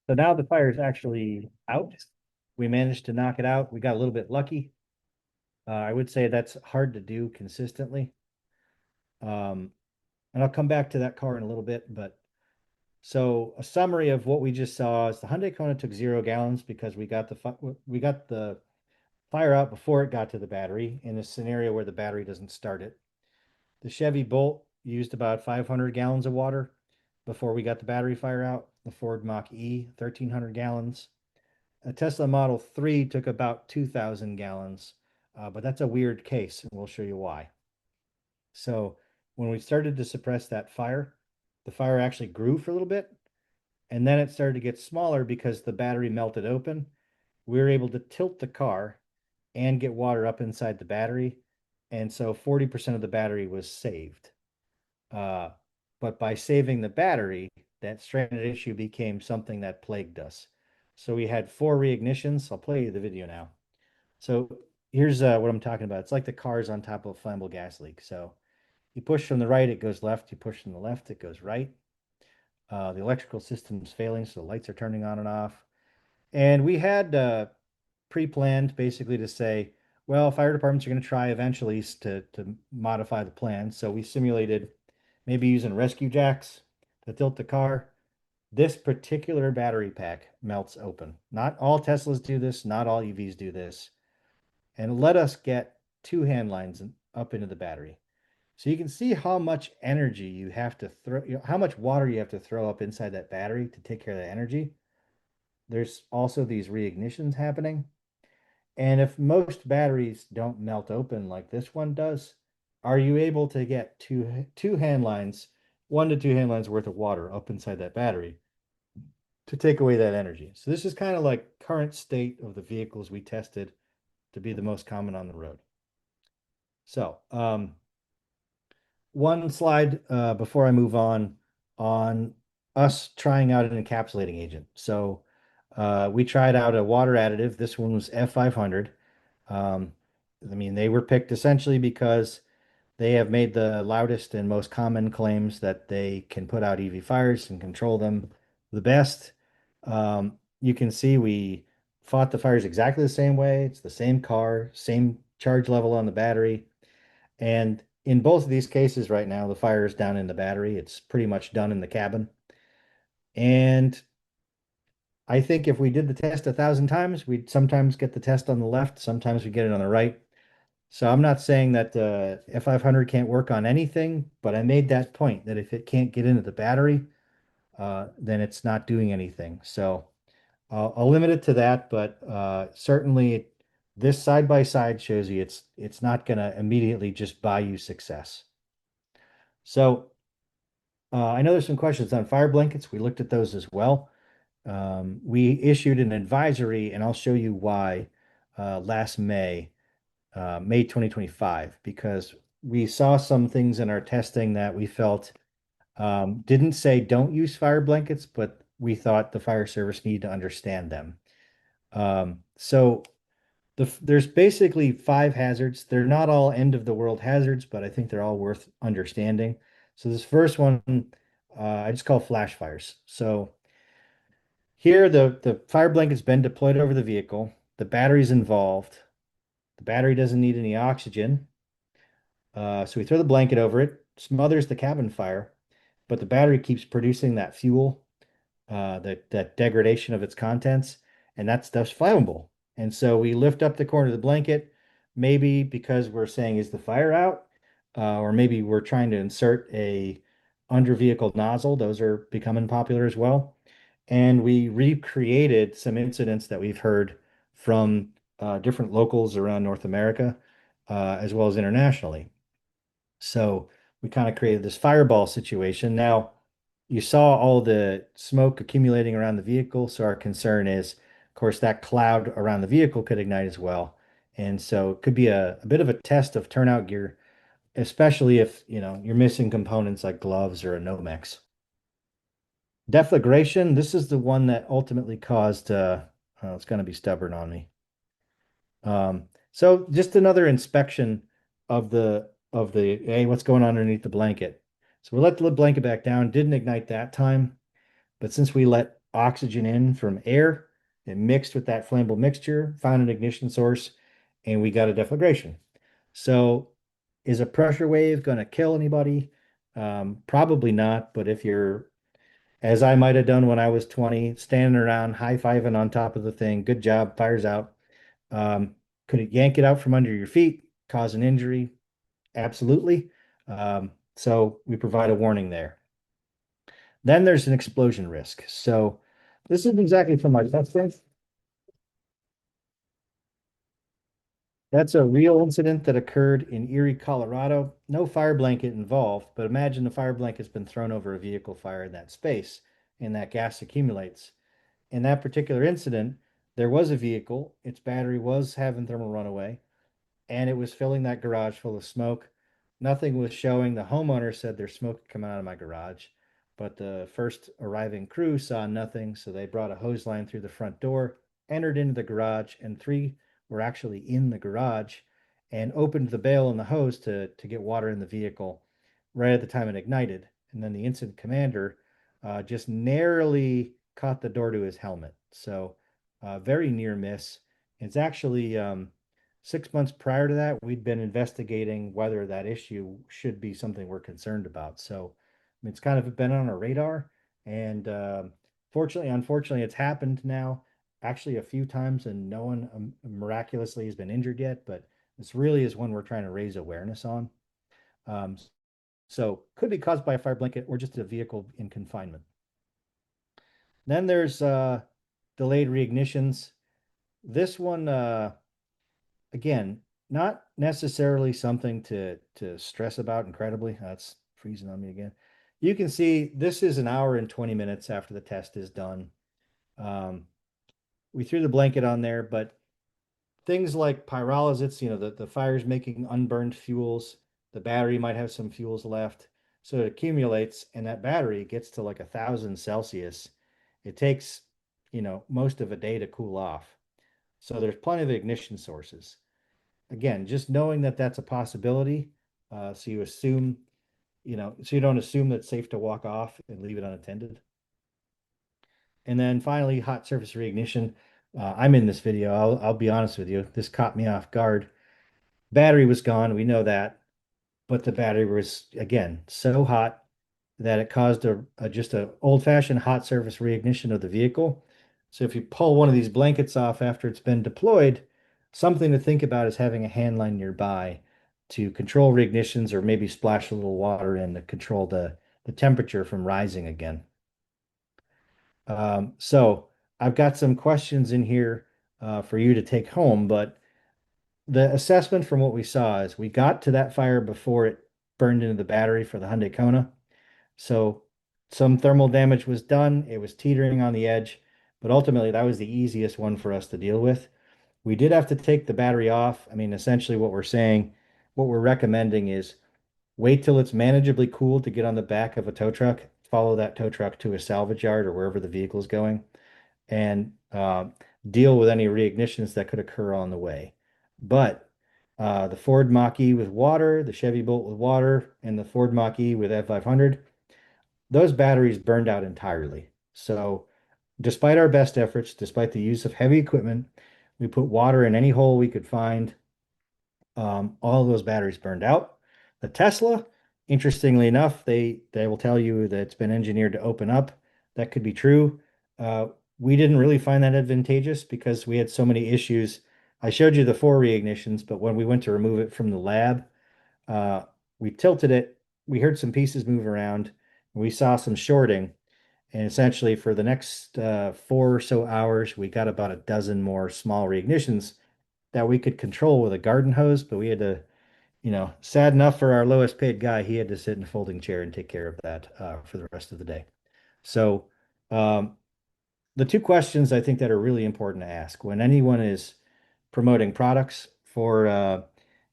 So now the fire is actually out. We managed to knock it out. We got a little bit lucky. I would say that's hard to do consistently. Um, and I'll come back to that car in a little bit, but so a summary of what we just saw is the Hyundai Kona took 0 gallons because we got the fire out before it got to the battery in a scenario where the battery doesn't start it. The Chevy Bolt used about 500 gallons of water before we got the battery fire out. The Ford Mach-E, 1,300 gallons. A Tesla Model 3 took about 2,000 gallons, but that's a weird case, and we'll show you why. So when we started to suppress that fire, the fire actually grew for a little bit, and then it started to get smaller because the battery melted open. We were able to tilt the car and get water up inside the battery. And so 40% of the battery was saved. Uh, but by saving the battery, that stranded issue became something that plagued us. So we had 4 reignitions. I'll play you the video now. So here's what I'm talking about. It's like the cars on top of a flammable gas leak. So you push from the right, it goes left. You push from the left, it goes right. The electrical system's failing, so the lights are turning on and off. And we had pre-planned basically to say, well, fire departments are going to try eventually to modify the plan. So we simulated maybe using rescue jacks to tilt the car. This particular battery pack melts open. Not all Teslas do this, not all EVs do this. And let us get two hand lines up into the battery. So you can see how much energy you have to throw, how much water you have to throw up inside that battery to take care of the energy. There's also these reignitions happening. And if most batteries don't melt open like this one does, are you able to get two hand lines, 1 to 2 hand lines worth of water up inside that battery to take away that energy? So this is kind of like current state of the vehicles we tested to be the most common on the road. So one slide before I move on us trying out an encapsulating agent. So we tried out a water additive. This one was F500. I mean, they were picked essentially because they have made the loudest and most common claims that they can put out EV fires and control them the best. You can see we fought the fires exactly the same way. It's the same car, same charge level on the battery. And in both of these cases right now, the fire is down in the battery. It's pretty much done in the cabin. And I think if we did the test 1,000 times, we'd sometimes get the test on the left, sometimes we get it on the right. So I'm not saying that F500 can't work on anything, but I made that point that if it can't get into the battery, then it's not doing anything. So I'll limit it to that, but certainly this side by side shows you it's not going to immediately just buy you success. So I know there's some questions on fire blankets. We looked at those as well. We issued an advisory, and I'll show you why last May, May 2025, because we saw some things in our testing that we felt didn't say don't use fire blankets, but we thought the fire service needed to understand them. So there's basically 5 hazards. They're not all end of the world hazards, but I think they're all worth understanding. So this first one, I just call flash fires. So here, the fire blanket's been deployed over the vehicle. The battery's involved. The battery doesn't need any oxygen. So we throw the blanket over it, smothers the cabin fire, but the battery keeps producing that fuel, that degradation of its contents, and that stuff's flammable. And so we lift up the corner of the blanket, maybe because we're saying, is the fire out? Or maybe we're trying to insert a under vehicle nozzle. Those are becoming popular as well. And we recreated some incidents that we've heard from different locals around North America, as well as internationally. So we kind of created this fireball situation. Now, you saw all the smoke accumulating around the vehicle. So our concern is, of course, that cloud around the vehicle could ignite as well. And so it could be a bit of a test of turnout gear, especially if, you're missing components like gloves or a Nomex. Deflagration, this is the one that ultimately caused, it's going to be stubborn on me. So just another inspection of the hey, what's going on underneath the blanket. So we let the blanket back down, didn't ignite that time, but since we let oxygen in from air, it mixed with that flammable mixture, found an ignition source, and we got a deflagration. So is a pressure wave going to kill anybody? Probably not, but if you're, as I might have done when I was 20, standing around high-fiving on top of the thing, good job, fire's out. Um, could it yank it out from under your feet, cause an injury? Absolutely. So we provide a warning there. Then there's an explosion risk. So this is exactly from my testing. That's a real incident that occurred in Erie, Colorado. No fire blanket involved, but imagine the fire blanket's been thrown over a vehicle fire in that space and that gas accumulates. In that particular incident, there was a vehicle, its battery was having thermal runaway, and it was filling that garage full of smoke. Nothing was showing. The homeowner said there's smoke coming out of my garage, but the first arriving crew saw nothing, so they brought a hose line through the front door, entered into the garage, and were actually in the garage and opened the bail and the hose to get water in the vehicle right at the time it ignited. And then the incident commander just narrowly caught the door to his helmet. So very near miss. It's actually 6 months prior to that, we'd been investigating whether that issue should be something we're concerned about. So I mean, it's kind of been on our radar. And unfortunately, it's happened now actually a few times, and no one miraculously has been injured yet. But this really is one we're trying to raise awareness on. Um, so could be caused by a fire blanket or just a vehicle in confinement. Then there's delayed reignitions. This one, again, not necessarily something to stress about incredibly. That's freezing on me again. You can see this is an hour and 20 minutes after the test is done. Um, we threw the blanket on there, but things like pyrolysis, the fire's making unburned fuels. The battery might have some fuels left. So it accumulates, and that battery gets to like 1,000 Celsius. It takes, most of a day to cool off. So there's plenty of ignition sources. Again, just knowing that that's a possibility. So you assume, so you don't assume that it's safe to walk off and leave it unattended. And then finally, hot surface reignition. I'm in this video. I'll be honest with you. This caught me off guard. Battery was gone. We know that, but the battery was again so hot that it caused just a old-fashioned hot surface reignition of the vehicle. So if you pull one of these blankets off after it's been deployed, something to think about is having a hand line nearby to control reignitions or maybe splash a little water in to control the temperature from rising again. So I've got some questions in here for you to take home, but the assessment from what we saw is we got to that fire before it burned into the battery for the Hyundai Kona. So some thermal damage was done. It was teetering on the edge, but ultimately that was the easiest one for us to deal with. We did have to take the battery off. I mean, essentially what we're recommending is wait till it's manageably cool to get on the back of a tow truck, follow that tow truck to a salvage yard or wherever the vehicle is going, and deal with any reignitions that could occur on the way. But the Ford Mach-E with water, the Chevy Bolt with water, and the Ford Mach-E with F500, those batteries burned out entirely. So despite our best efforts, despite the use of heavy equipment, we put water in any hole we could find. All of those batteries burned out. The Tesla, interestingly enough, they will tell you that it's been engineered to open up. That could be true. Uh, we didn't really find that advantageous because we had so many issues. I showed you the four reignitions, but when we went to remove it from the lab, uh, we tilted it. We heard some pieces move around. We saw some shorting. And essentially, for the next 4 or so hours, we got about a dozen more small reignitions that we could control with a garden hose, but we had to, sad enough for our lowest paid guy, he had to sit in a folding chair and take care of that for the rest of the day. So, um, the two questions I think that are really important to ask when anyone is promoting products for,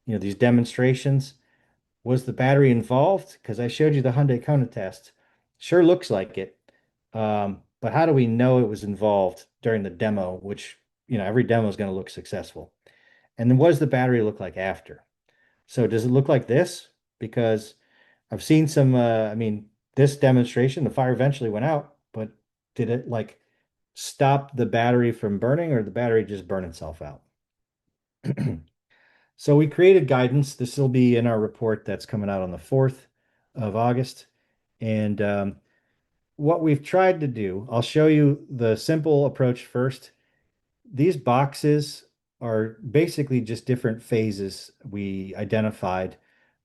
these demonstrations, was the battery involved? Because I showed you the Hyundai Kona test. Sure looks like it. But how do we know it was involved during the demo, which, every demo is going to look successful? And then what does the battery look like after? So does it look like this? Because I've seen some, I mean, this demonstration, the fire eventually went out, but did it like stop the battery from burning or the battery just burn itself out? So we created guidance. This will be in our report that's coming out on the 4th of August. And what we've tried to do, I'll show you the simple approach first. These boxes are basically just different phases we identified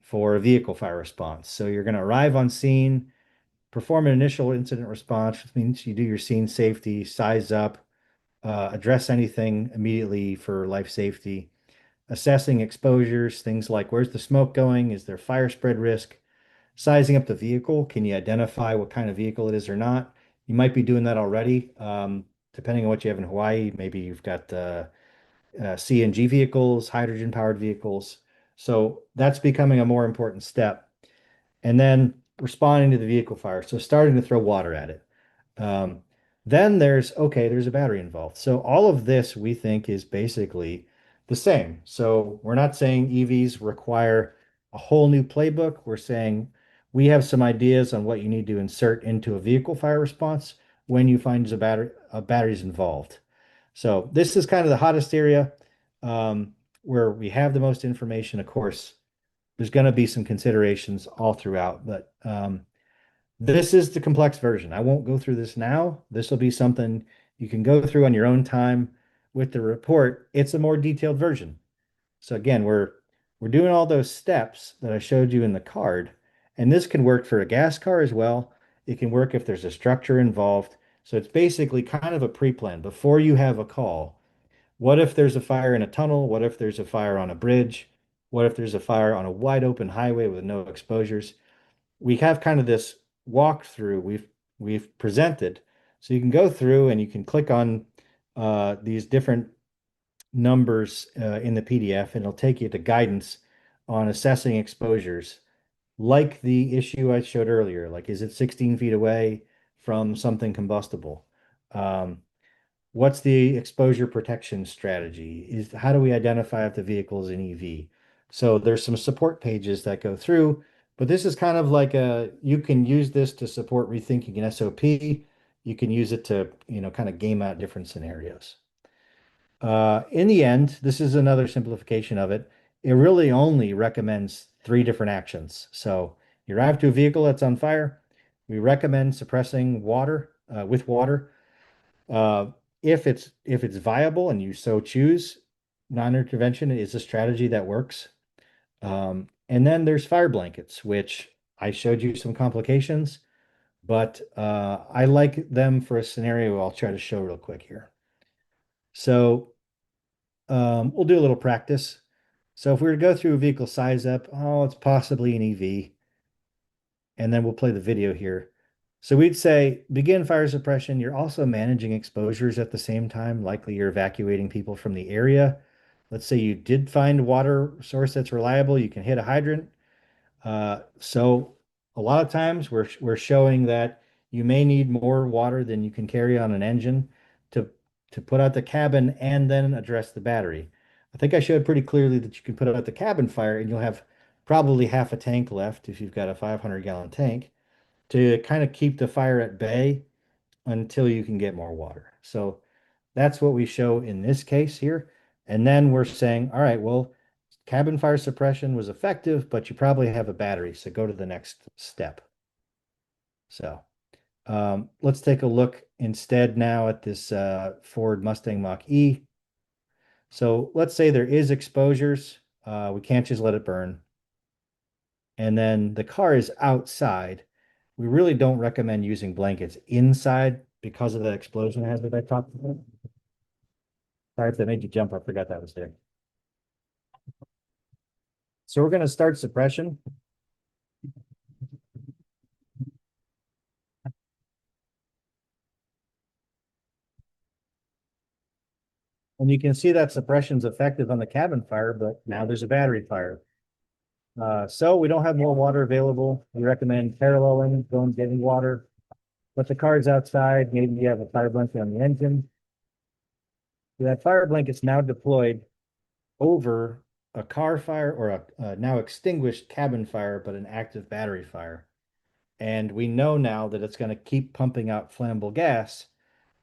for a vehicle fire response. So you're going to arrive on scene, perform an initial incident response, which means you do your scene safety, size up, address anything immediately for life safety, assessing exposures, things like where's the smoke going? Is there fire spread risk? Sizing up the vehicle. Can you identify what kind of vehicle it is or not? You might be doing that already. Depending on what you have in Hawaii, maybe you've got CNG vehicles, hydrogen powered vehicles. So that's becoming a more important step. And then responding to the vehicle fire. So starting to throw water at it. Um, then there's a battery involved. So all of this we think is basically the same. So we're not saying EVs require a whole new playbook. We're saying we have some ideas on what you need to insert into a vehicle fire response when you find batteries involved. So this is kind of the hottest area where we have the most information. Of course, there's going to be some considerations all throughout, but this is the complex version. I won't go through this now. This will be something you can go through on your own time with the report. It's a more detailed version. So again, we're doing all those steps that I showed you in the card, and this can work for a gas car as well. It can work if there's a structure involved. So it's basically kind of a pre-plan before you have a call. What if there's a fire in a tunnel? What if there's a fire on a bridge? What if there's a fire on a wide open highway with no exposures? We have kind of this walkthrough we've presented. So you can go through and you can click on these different numbers in the PDF, and it'll take you to guidance on assessing exposures, like the issue I showed earlier. Like, is it 16 feet away from something combustible? Um, what's the exposure protection strategy? Is how do we identify if the vehicle is an EV? So there's some support pages that go through, but this is kind of like you can use this to support rethinking an SOP. You can use it to, kind of game out different scenarios. In the end, this is another simplification of it. It really only recommends three different actions. So you arrive to a vehicle that's on fire. We recommend suppressing water with water. Uh, if it's viable and you so choose, non-intervention is a strategy that works. And then there's fire blankets, which I showed you some complications, but I like them for a scenario I'll try to show real quick here. So we'll do a little practice. So if we were to go through a vehicle size up, oh, it's possibly an EV, and then we'll play the video here. So we'd say begin fire suppression. You're also managing exposures at the same time. Likely you're evacuating people from the area. Let's say you did find a water source that's reliable. You can hit a hydrant. So a lot of times we're showing that you may need more water than you can carry on an engine to to put out the cabin and then address the battery. I think I showed pretty clearly that you can put out the cabin fire and you'll have probably half a tank left if you've got a 500-gallon tank to kind of keep the fire at bay until you can get more water. So that's what we show in this case here. And then we're saying, all right, well, cabin fire suppression was effective, but you probably have a battery. So go to the next step. So let's take a look instead now at this Ford Mustang Mach-E. So let's say there is exposures. We can't just let it burn. And then the car is outside. We really don't recommend using blankets inside because of the explosion hazard I talked about. Sorry if that made you jump. I forgot that was there. So we're going to start suppression. And you can see that suppression's effective on the cabin fire, but now there's a battery fire. So we don't have more water available. We recommend paralleling, going getting water. But the car's outside. Maybe you have a fire blanket on the engine. That fire blanket's now deployed over a car fire or a now extinguished cabin fire, but an active battery fire. And we know now that it's going to keep pumping out flammable gas,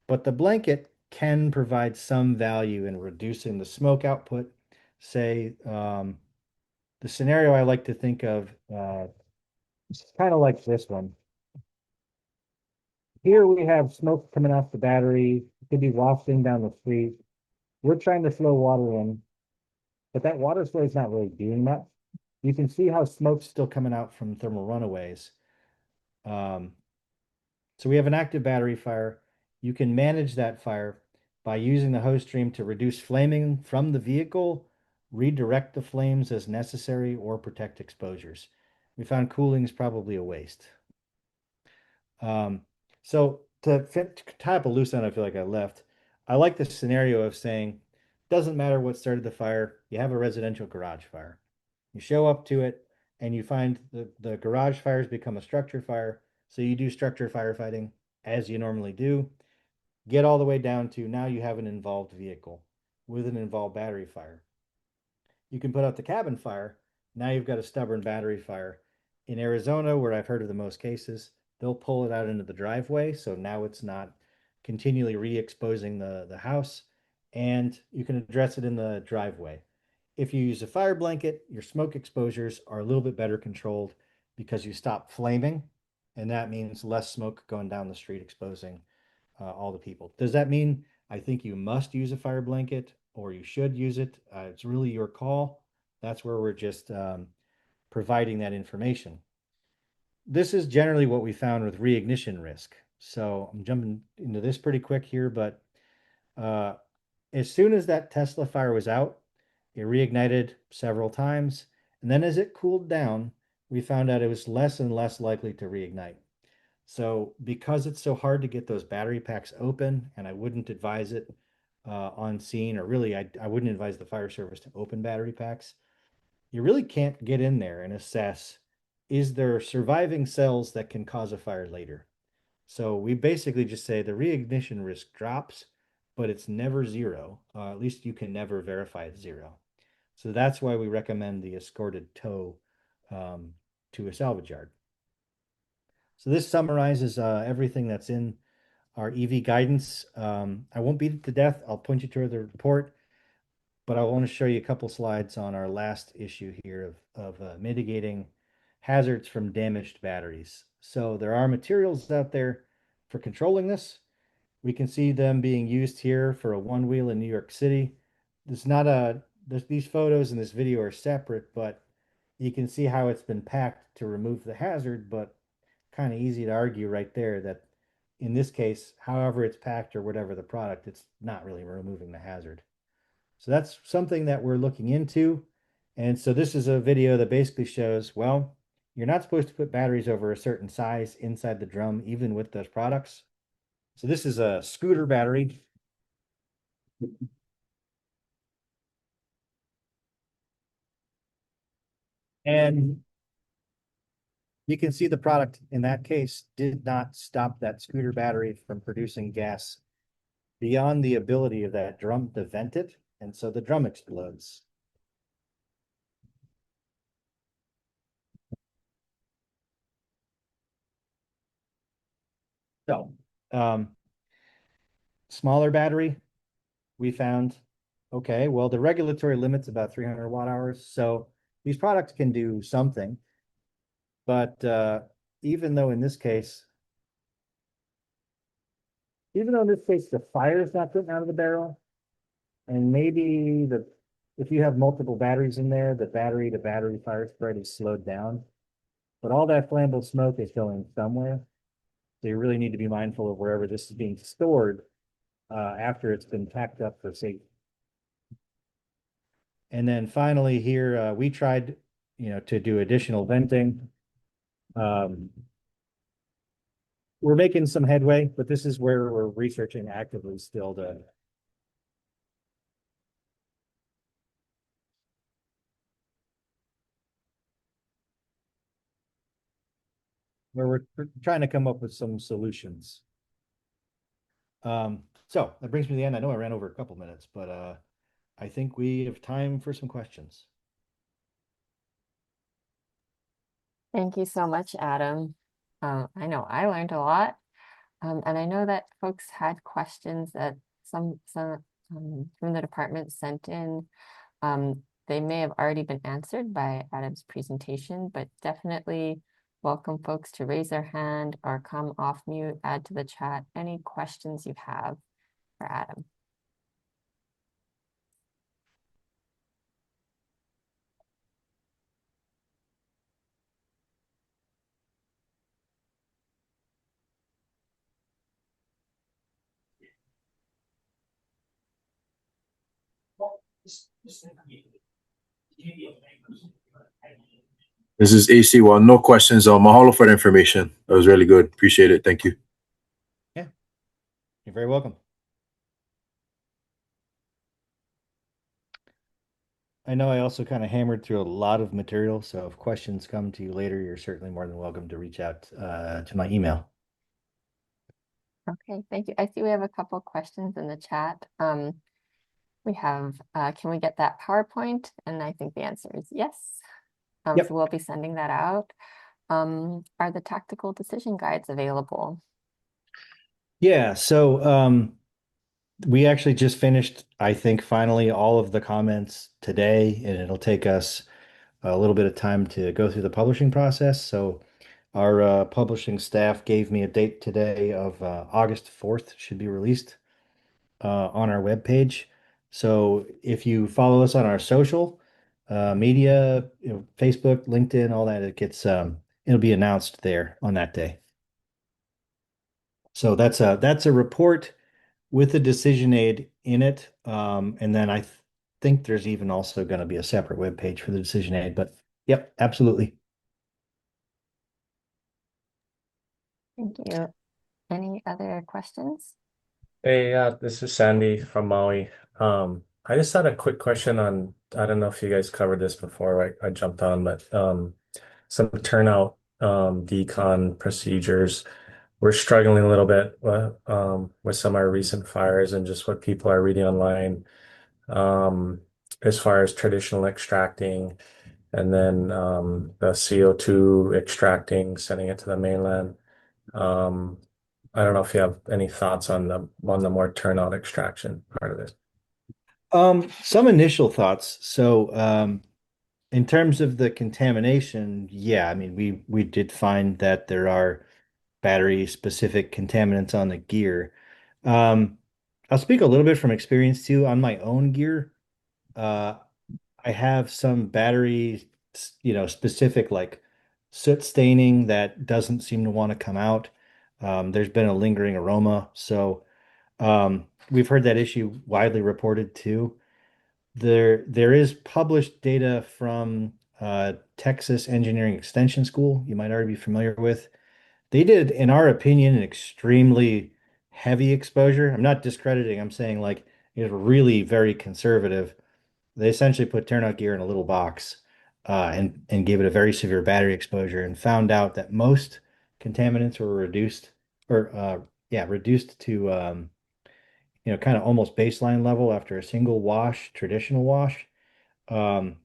but the blanket can provide some value in reducing the smoke output. Say, the scenario I like to think of kind of like this one. Here we have smoke coming off the battery. It could be wafting down the street. We're trying to flow water in, but that water flow is not really doing much. You can see how smoke's still coming out from thermal runaways. Um, so we have an active battery fire. You can manage that fire by using the hose stream to reduce flaming from the vehicle, redirect the flames as necessary, or protect exposures. We found cooling is probably a waste. Um, so to tie up a loose end, I feel like I left. I like the scenario of saying, doesn't matter what started the fire, you have a residential garage fire. You show up to it and you find the garage fires become a structure fire. So you do structure firefighting as you normally do. Get all the way down to now you have an involved vehicle with an involved battery fire. You can put out the cabin fire. Now you've got a stubborn battery fire. In Arizona, where I've heard of the most cases, they'll pull it out into the driveway. So now it's not continually re-exposing the house, and you can address it in the driveway. If you use a fire blanket, your smoke exposures are a little bit better controlled because you stop flaming, and that means less smoke going down the street exposing all the people. Does that mean I think you must use a fire blanket or you should use it? It's really your call. That's where we're just providing that information. This is generally what we found with reignition risk. So I'm jumping into this pretty quick here, but uh, as soon as that Tesla fire was out, it reignited several times. And then as it cooled down, we found out it was less and less likely to reignite. So because it's so hard to get those battery packs open, and I wouldn't advise it on scene, or really, I wouldn't advise the fire service to open battery packs. You really can't get in there and assess, is there surviving cells that can cause a fire later? So we basically just say the reignition risk drops, but it's never zero. At least you can never verify it's zero. So that's why we recommend the escorted tow um, to a salvage yard. So this summarizes everything that's in our EV guidance. I won't beat it to death. I'll point you to the report, but I want to show you a couple slides on our last issue here of mitigating hazards from damaged batteries. So there are materials out there for controlling this. We can see them being used here for a one wheel in New York City. There's not a, these photos and this video are separate, but you can see how it's been packed to remove the hazard, but kind of easy to argue right there that in this case, however it's packed or whatever the product, it's not really removing the hazard. So that's something that we're looking into. And so this is a video that basically shows, well, you're not supposed to put batteries over a certain size inside the drum, even with those products. So this is a scooter battery. And you can see the product in that case did not stop that scooter battery from producing gas beyond the ability of that drum to vent it. And so the drum explodes. So, smaller battery, we found, okay, well, the regulatory limit's about 300 watt hours. So these products can do something. But even though in this case, even though in this case the fire is not getting out of the barrel, and maybe if you have multiple batteries in there, the battery to battery fire spread is slowed down. But all that flammable smoke is going somewhere. So you really need to be mindful of wherever this is being stored after it's been packed up for safety. And then finally here, we tried, to do additional venting. Um, we're making some headway, but this is where we're researching actively still to where we're trying to come up with some solutions. So that brings me to the end. I know I ran over a couple minutes, but I think we have time for some questions. Thank you so much, Adam. I know I learned a lot, and I know that folks had questions that some from the department sent in. They may have already been answered by Adam's presentation, but definitely welcome folks to raise their hand or come off mute, add to the chat any questions you have for Adam. This is AC. Well, no questions. Mahalo for the information. That was really good. Appreciate it. Thank you. Yeah, you're very welcome. I know I also kind of hammered through a lot of material, so if questions come to you later, you're certainly more than welcome to reach out to my email. Okay, thank you. I see we have a couple questions in the chat. We have, can we get that PowerPoint? And I think the answer is yes. Yep. So we'll be sending that out. Are the tactical decision guides available? Yeah, so we actually just finished, I think, finally all of the comments today, and it'll take us a little bit of time to go through the publishing process. So our publishing staff gave me a date today of August 4th should be released on our webpage. So if you follow us on our social media, Facebook, LinkedIn, all that, it'll be announced there on that day. So that's a report with a decision aid in it. And then I think there's even also going to be a separate web page for the decision aid. But yep, absolutely. Thank you. Any other questions? Hey, this is Sandy from Maui. I just had a quick question on, I don't know if you guys covered this before, I jumped on, but some turnout decon procedures. We're struggling a little bit with some of our recent fires and just what people are reading online as far as traditional extracting and then the CO2 extracting, sending it to the mainland. Um, I don't know if you have any thoughts on the more turnout extraction part of this. Some initial thoughts. So, in terms of the contamination, yeah, I mean, we did find that there are battery specific contaminants on the gear. Um, I'll speak a little bit from experience too on my own gear. Uh, I have some battery, specific like soot staining that doesn't seem to want to come out. There's been a lingering aroma. So we've heard that issue widely reported too. There is published data from Texas Engineering Extension School, you might already be familiar with. They did, in our opinion, an extremely heavy exposure. I'm not discrediting, I'm saying like it was really very conservative. They essentially put turnout gear in a little box and gave it a very severe battery exposure and found out that most contaminants were reduced or reduced to kind of almost baseline level after a single wash, traditional wash. Um,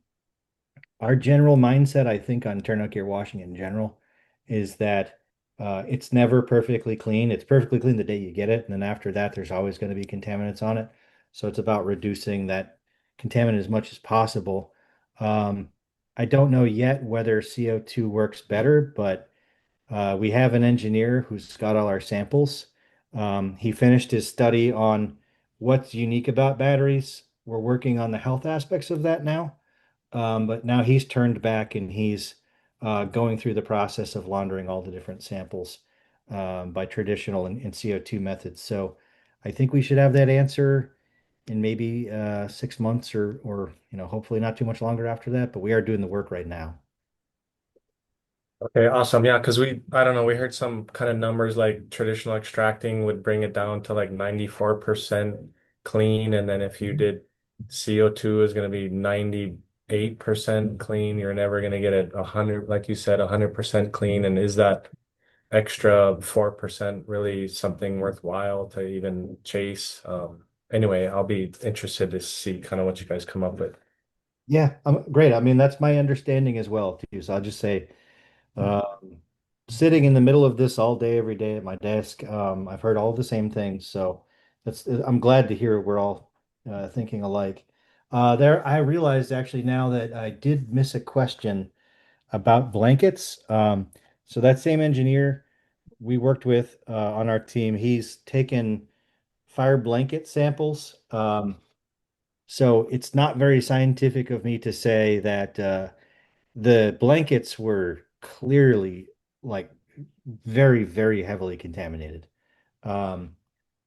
our general mindset, I think, on turnout gear washing in general is that it's never perfectly clean. It's perfectly clean the day you get it, and then after that, there's always going to be contaminants on it. So it's about reducing that contaminant as much as possible. Um, I don't know yet whether CO2 works better, but we have an engineer who's got all our samples. He finished his study on what's unique about batteries. We're working on the health aspects of that now. But now he's turned back and he's going through the process of laundering all the different samples by traditional and CO2 methods. So I think we should have that answer in maybe 6 months or hopefully not too much longer after that. But we are doing the work right now. Okay, awesome. Yeah, because I don't know, we heard some kind of numbers like traditional extracting would bring it down to like 94% clean. And then if you did CO2 is going to be 98% clean. You're never going to get it 100, like you said, 100% clean. And is that extra 4% really something worthwhile to even chase? Anyway, I'll be interested to see kind of what you guys come up with. Yeah, great. I mean, that's my understanding as well, too. So I'll just say, um, sitting in the middle of this all day, every day at my desk, I've heard all the same things. So I'm glad to hear we're all thinking alike. I realized actually now that I did miss a question about blankets. So that same engineer we worked with on our team, he's taken fire blanket samples. So it's not very scientific of me to say that the blankets were clearly like very, very heavily contaminated. Um,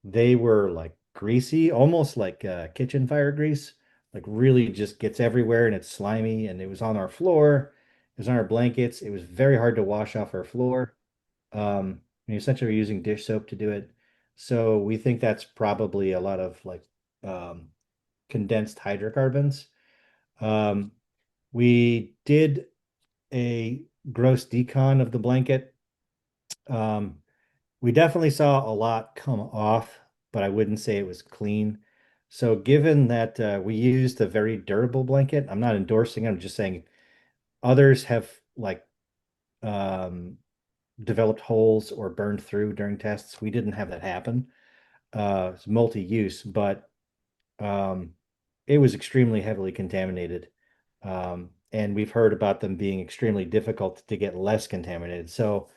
they were like greasy, almost like kitchen fire grease, like really just gets everywhere and it's slimy. And it was on our floor, it was on our blankets. It was very hard to wash off our floor. We essentially were using dish soap to do it. So we think that's probably a lot of like um, condensed hydrocarbons. Um, we did a gross decon of the blanket. We definitely saw a lot come off, but I wouldn't say it was clean. So given that we used a very durable blanket, I'm not endorsing it, I'm just saying others have like um, developed holes or burned through during tests. We didn't have that happen. It's multi-use, but um, it was extremely heavily contaminated. And we've heard about them being extremely difficult to get less contaminated. So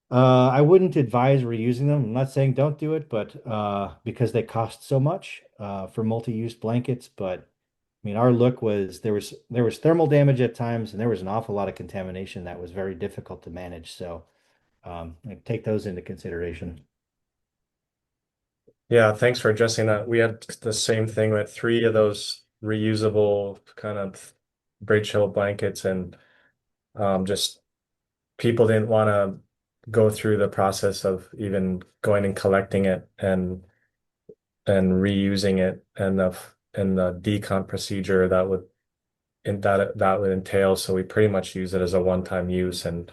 I wouldn't advise reusing them. I'm not saying don't do it, but because they cost so much for multi-use blankets. But I mean, our look was there was thermal damage at times, and there was an awful lot of contamination that was very difficult to manage. So like, take those into consideration. Yeah, thanks for addressing that. We had the same thing with three of those reusable kind of braid shell blankets, and just people didn't want to go through the process of even going and collecting it and reusing it and the decon procedure that would entail. So we pretty much use it as a one-time use and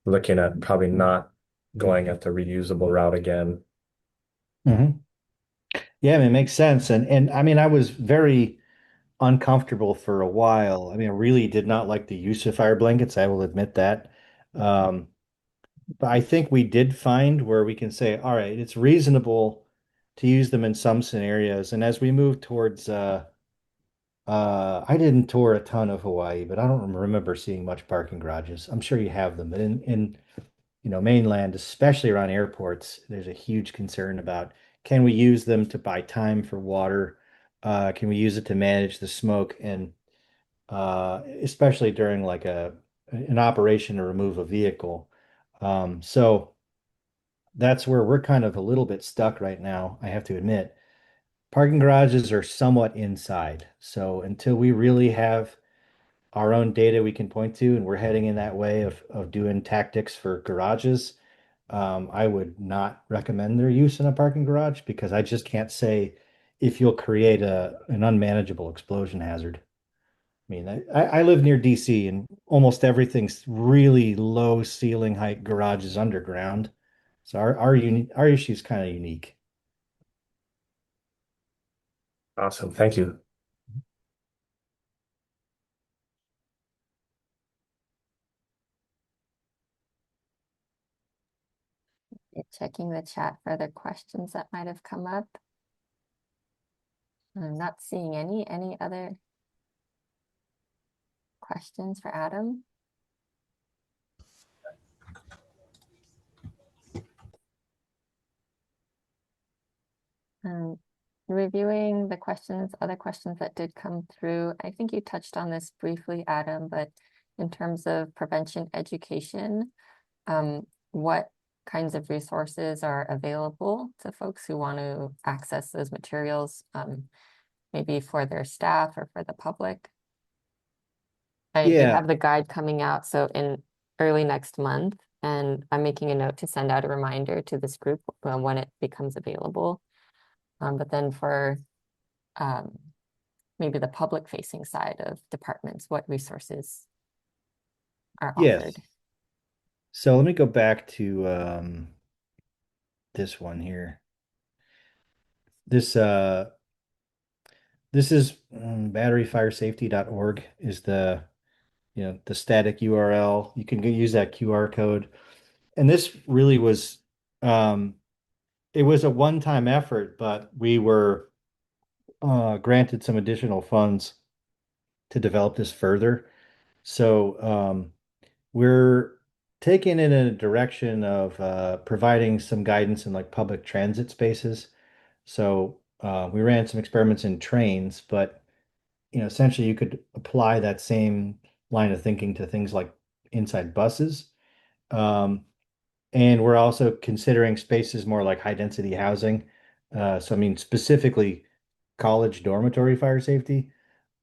looking at probably not going at the reusable route again. Mhm. Yeah, I mean, it makes sense. And I mean, I was very uncomfortable for a while. I mean, I really did not like the use of fire blankets. I will admit that. Um, but I think we did find where we can say, all right, it's reasonable to use them in some scenarios. And as we move towards, I didn't tour a ton of Hawaii, but I don't remember seeing much parking garages. I'm sure you have them, but in mainland, especially around airports, there's a huge concern about can we use them to buy time for water? Can we use it to manage the smoke? And especially during like an operation to remove a vehicle. So that's where we're kind of a little bit stuck right now, I have to admit. Parking garages are somewhat inside. So until we really have our own data we can point to, and we're heading in that way of doing tactics for garages, I would not recommend their use in a parking garage because I just can't say if you'll create an unmanageable explosion hazard. I mean, I live near DC and almost everything's really low ceiling height garages underground. So our issue is kind of unique. Awesome. Thank you. Checking the chat for other questions that might have come up. I'm not seeing any other questions for Adam. Um, Reviewing the other questions that did come through, I think you touched on this briefly, Adam, but in terms of prevention education, what kinds of resources are available to folks who want to access those materials, maybe for their staff or for the public? I do Yeah, have the guide coming out, so in early next month, and I'm making a note to send out a reminder to this group when it becomes available. But then for um, maybe the public facing side of departments, what resources are yes. offered? So let me go back to this one here. This this is batteryfiresafety.org is the static URL. You can use that QR code. And this really was um, it was a one-time effort, but we were granted some additional funds to develop this further. So we're taking it in a direction of providing some guidance in like public transit spaces. So we ran some experiments in trains, but essentially you could apply that same line of thinking to things like inside buses. Um, and we're also considering spaces more like high density housing. So I mean specifically college dormitory fire safety.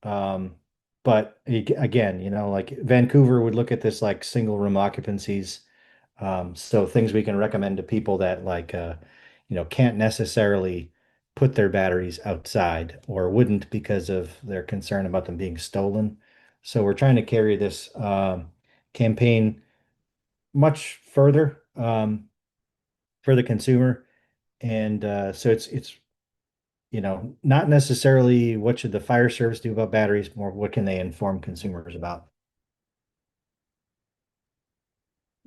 Um, but again, like Vancouver would look at this like single room occupancies. So things we can recommend to people that like can't necessarily put their batteries outside or wouldn't because of their concern about them being stolen. So we're trying to carry this campaign much further for the consumer. And so it's not necessarily what should the fire service do about batteries, more what can they inform consumers about?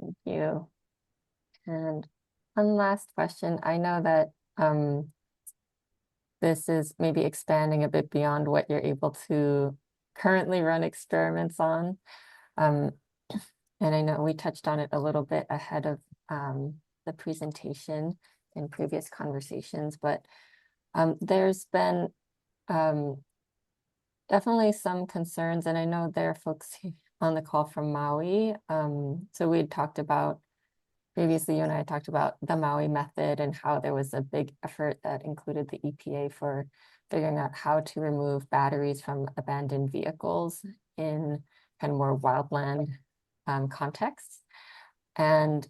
Thank you. And one last question. I know that this is maybe expanding a bit beyond what you're able to currently run experiments on. And I know we touched on it a little bit ahead of the presentation in previous conversations, but there's been definitely some concerns, and I know there are folks on the call from Maui. So we had talked about previously, you and I talked about the Maui method and how there was a big effort that included the EPA for figuring out how to remove batteries from abandoned vehicles in kind of more wildland contexts. And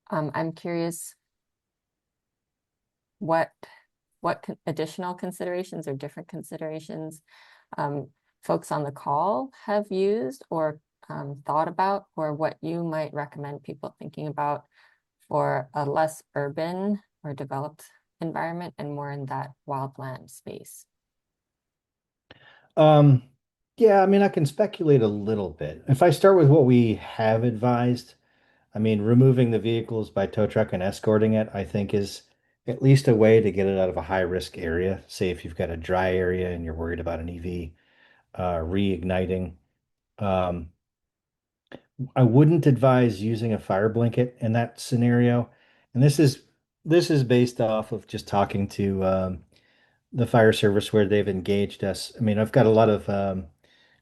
I'm curious what additional considerations or different considerations folks on the call have used or thought about, or what you might recommend people thinking about for a less urban or developed environment and more in that wildland space. Um, yeah, I mean, I can speculate a little bit. If I start with what we have advised, I mean, removing the vehicles by tow truck and escorting it, I think is at least a way to get it out of a high risk area. Say if you've got a dry area and you're worried about an EV reigniting. Um, I wouldn't advise using a fire blanket in that scenario. And this is based off of just talking to the fire service where they've engaged us. I mean, I've got a lot of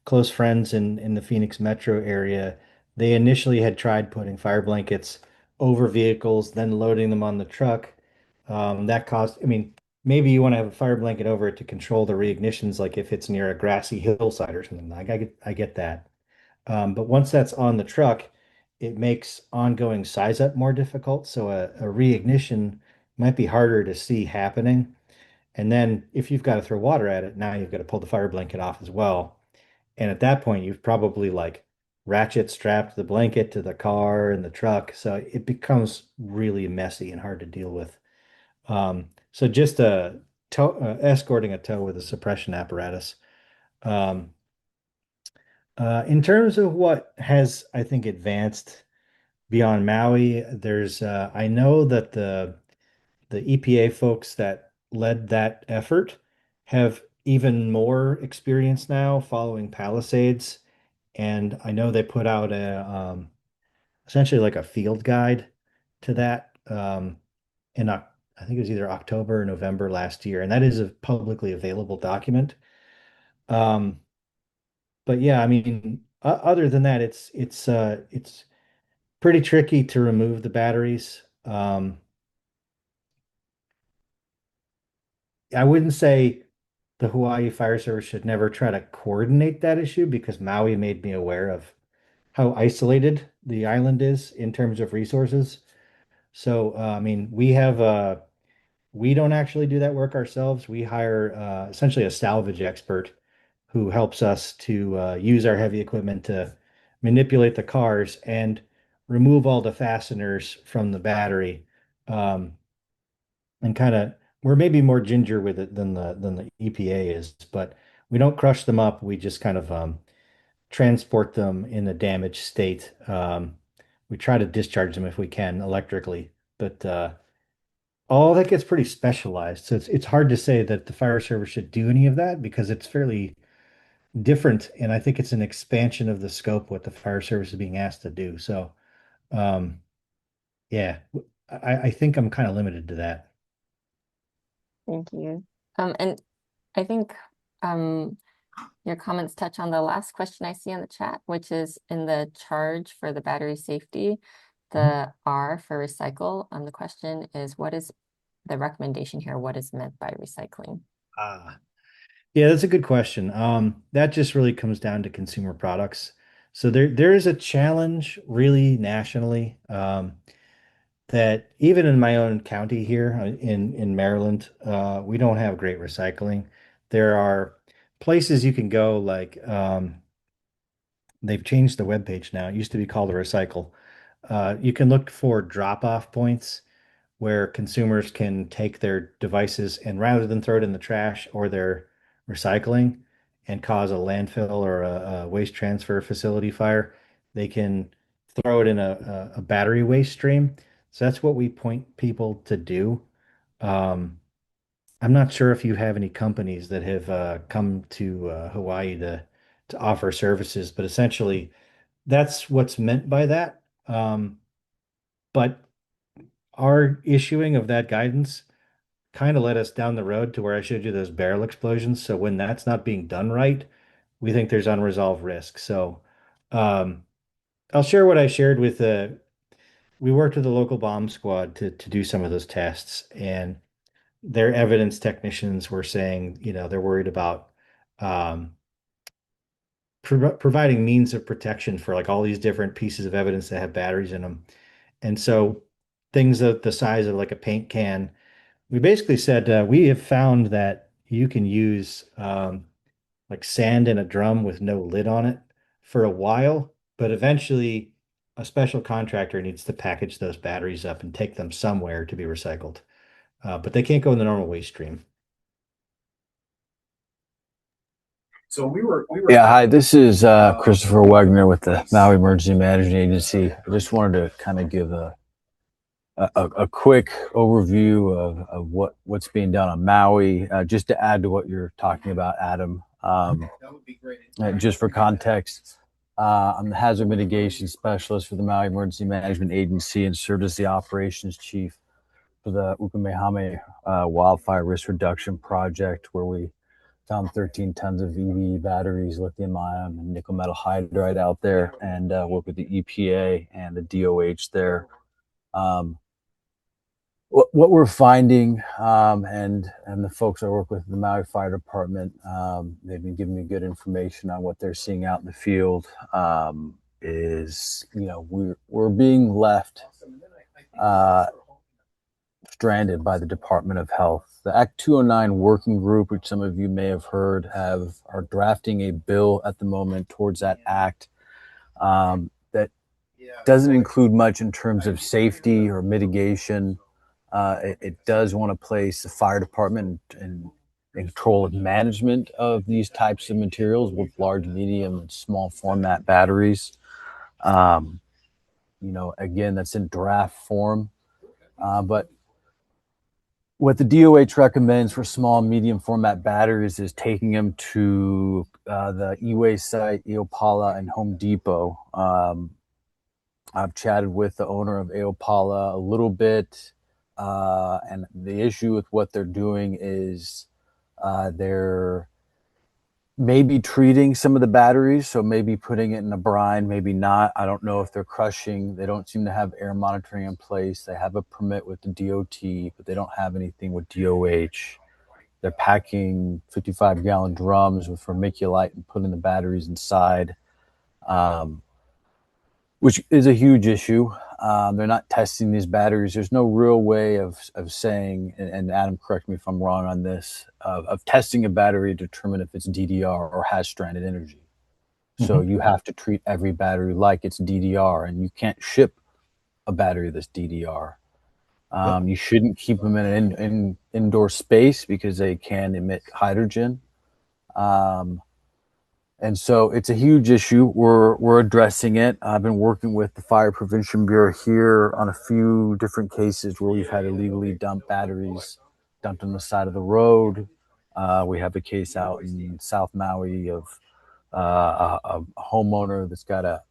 close friends in the Phoenix metro area. They initially had tried putting fire blankets over vehicles, then loading them on the truck. That caused, I mean, maybe you want to have a fire blanket over it to control the reignitions, like if it's near a grassy hillside or something. Like I get that. But once that's on the truck, it makes ongoing size up more difficult. So a reignition might be harder to see happening. And then if you've got to throw water at it, now you've got to pull the fire blanket off as well. And at that point, you've probably like ratchet strapped the blanket to the car and the truck. So it becomes really messy and hard to deal with. So just escorting a tow with a suppression apparatus. Um, in terms of what has, I think, advanced beyond Maui, I know that the EPA folks that led that effort have even more experience now following Palisades, and I know they put out essentially like a field guide to that I think it was either October or November last year, and that is a publicly available document. Um, but yeah, I mean, other than that, it's pretty tricky to remove the batteries. I wouldn't say the Hawaii Fire Service should never try to coordinate that issue because Maui made me aware of how isolated the island is in terms of resources. So, I mean, we don't actually do that work ourselves. We hire essentially a salvage expert who helps us to use our heavy equipment to manipulate the cars and remove all the fasteners from the battery. Um, and kind of we're maybe more ginger with it than the EPA is, but we don't crush them up. We just kind of transport them in a damaged state. We try to discharge them if we can electrically, but all that gets pretty specialized. So it's hard to say that the fire service should do any of that because it's fairly different, and I think it's an expansion of the scope what the fire service is being asked to do. So um, yeah, I think I'm kind of limited to that. Thank you. And I think your comments touch on the last question I see in the chat, which is in the charge for the battery safety, the R for recycle. The question is, what is the recommendation here? What is meant by recycling? Ah, yeah, that's a good question. That just really comes down to consumer products. So there is a challenge really nationally that even in my own county here in Maryland, we don't have great recycling. There are places you can go like they've changed the webpage now. It used to be called a recycle. You can look for drop-off points where consumers can take their devices and rather than throw it in the trash or their recycling and cause a landfill or a waste transfer facility fire, they can throw it in a battery waste stream. So that's what we point people to do. Um, I'm not sure if you have any companies that have come to Hawaii to offer services, but essentially that's what's meant by that. But our issuing of that guidance kind of led us down the road to where I showed you those barrel explosions. So when that's not being done right, we think there's unresolved risk. So um, I'll share what I shared with we worked with the local bomb squad to do some of those tests, and their evidence technicians were saying, they're worried about um, providing means of protection for like all these different pieces of evidence that have batteries in them. And so things of the size of like a paint can, we basically said we have found that you can use like sand in a drum with no lid on it for a while, but eventually a special contractor needs to package those batteries up and take them somewhere to be recycled. But they can't go in the normal waste stream. Yeah, hi, this is Christopher Wagner with the Maui Emergency Management Agency. I just wanted to kind of give a quick overview of what's being done on Maui, just to add to what you're talking about, Adam. Just for context, I'm the hazard mitigation specialist for the Maui Emergency Management Agency and served as the operations chief for the Ukumehame Wildfire Risk Reduction Project, where we found 13 tons of EV batteries, lithium-ion, and nickel metal hydride out there, and work with the EPA and the DOH there. What we're finding, and the folks I work with in the Maui Fire Department, they've been giving me good information on what they're seeing out in the field. Is we're being left stranded by the Department of Health. The Act 209 working group, which some of you may have heard, are drafting a bill at the moment towards that act that doesn't include much in terms of safety or mitigation. It does want to place the fire department in control of management of these types of materials with large, medium, and small format batteries. Again, that's in draft form, but what the DOH recommends for small and medium format batteries is taking them to the e-waste site, Eopala, and Home Depot. I've chatted with the owner of Eopala a little bit, and the issue with what they're doing is they're maybe treating some of the batteries, so maybe putting it in a brine, maybe not. I don't know if they're crushing. They don't seem to have air monitoring in place. They have a permit with the DOT, but they don't have anything with DOH. They're packing 55-gallon drums with vermiculite and putting the batteries inside, which is a huge issue. They're not testing these batteries. There's no real way of saying, and Adam, correct me if I'm wrong on this, of testing a battery to determine if it's DDR or has stranded energy. So you have to treat every battery like it's DDR, and you can't ship a battery that's DDR. You shouldn't keep them in an indoor space because they can emit hydrogen. And so it's a huge issue. We're addressing it. I've been working with the Fire Prevention Bureau here on a few different cases where we've had illegally dumped batteries dumped on the side of the road. We have a case out in South Maui of a homeowner that's got a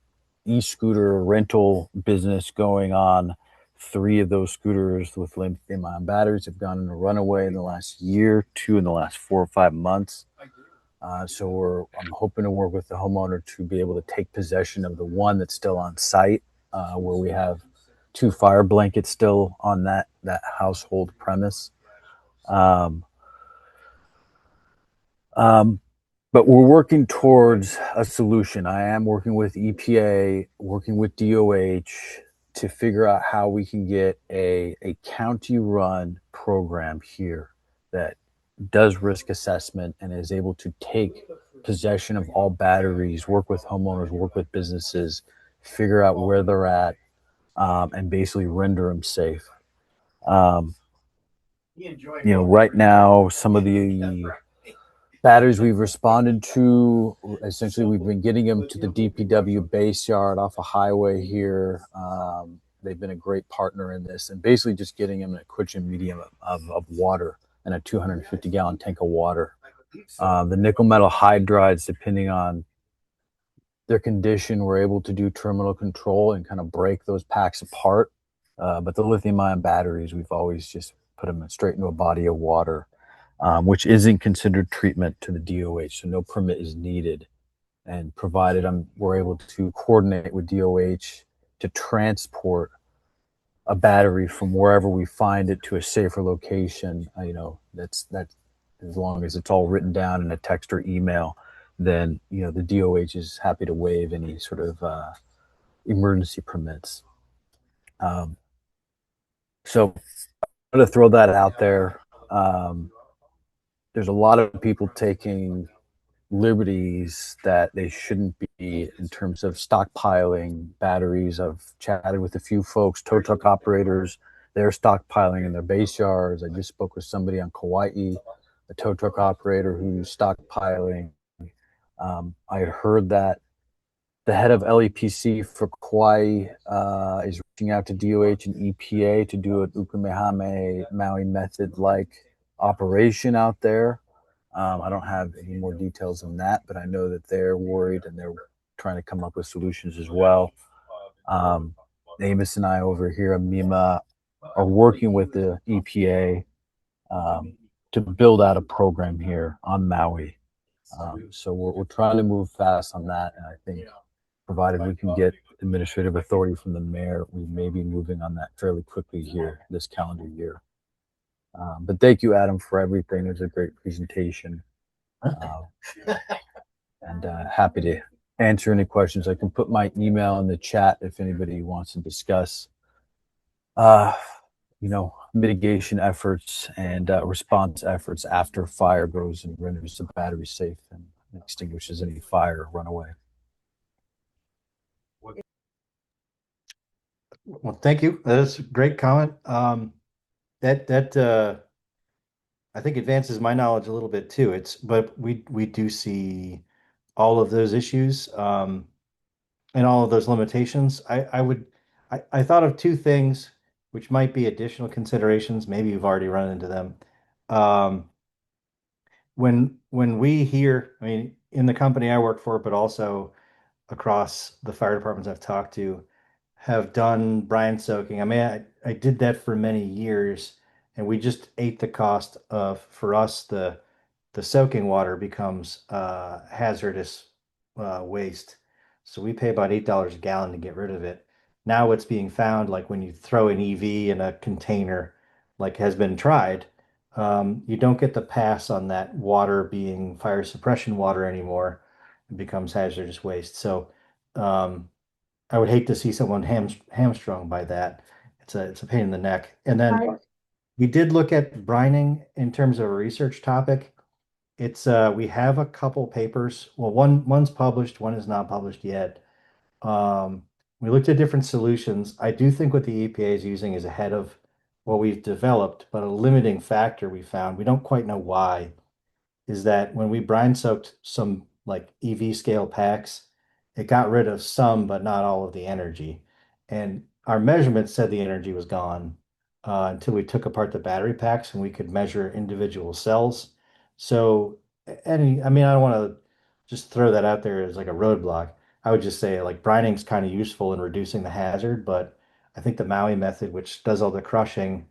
e-scooter rental business going on. 3 of those scooters with lithium-ion batteries have gone in a runaway in the last year, 2 in the last 4 or 5 months. So I'm hoping to work with the homeowner to be able to take possession of the one that's still on site, where we have 2 fire blankets still on that household premise. But we're working towards a solution. I am working with EPA, working with DOH to figure out how we can get a county-run program here that does risk assessment and is able to take possession of all batteries, work with homeowners, work with businesses, figure out where they're at, and basically render them safe. Um, right now, some of the batteries we've responded to, essentially, we've been getting them to the DPW base yard off a highway here. They've been a great partner in this, and basically just getting them a quenching medium of water and a 250-gallon tank of water. The nickel metal hydrides, depending on their condition, we're able to do terminal control and kind of break those packs apart. But the lithium-ion batteries, we've always just put them straight into a body of water, which isn't considered treatment to the DOH, so no permit is needed. And provided we're able to coordinate with DOH to transport a battery from wherever we find it to a safer location, that's as long as it's all written down in a text or email, then the DOH is happy to waive any sort of emergency permits. So I'm going to throw that out there. There's a lot of people taking liberties that they shouldn't be in terms of stockpiling batteries. I've chatted with a few folks, tow truck operators, they're stockpiling in their base yards. I just spoke with somebody on Kauai, a tow truck operator who's stockpiling. I had heard that the head of LEPC for Kauai is reaching out to DOH and EPA to do an Ukumehame Maui method-like operation out there. I don't have any more details on that, but I know that they're worried and they're trying to come up with solutions as well. Amos and I over here at MEMA are working with the EPA to build out a program here on Maui. So we're trying to move fast on that, and I think provided we can get administrative authority from the mayor, we may be moving on that fairly quickly here this calendar year. But thank you, Adam, for everything. It was a great presentation. And happy to answer any questions. I can put my email in the chat if anybody wants to discuss, mitigation efforts and response efforts after fire goes and renders the battery safe and extinguishes any fire runaway. Well, thank you. That's a great comment. That I think advances my knowledge a little bit too. But we do see all of those issues and all of those limitations. I thought of two things which might be additional considerations. Maybe you've already run into them. Um, when we hear, I mean, in the company I work for, but also across the fire departments I've talked to, have done brine soaking. I mean, I did that for many years, and we just ate the cost of, for us, the soaking water becomes hazardous waste. So we pay about $8 a gallon to get rid of it. Now what's being found, like when you throw an EV in a container, like has been tried, you don't get the pass on that water being fire suppression water anymore. It becomes hazardous waste. So I would hate to see someone hamstrung by that. It's a pain in the neck. And then we did look at brining in terms of a research topic. It's we have a couple papers. Well, one's published, one is not published yet. We looked at different solutions. I do think what the EPA is using is ahead of what we've developed, but a limiting factor we found, we don't quite know why, is that when we brine soaked some like EV scale packs, it got rid of some, but not all of the energy. And our measurements said the energy was gone until we took apart the battery packs and we could measure individual cells. So, I mean, I don't want to just throw that out there as like a roadblock. I would just say like brining is kind of useful in reducing the hazard, but I think the Maui method, which does all the crushing,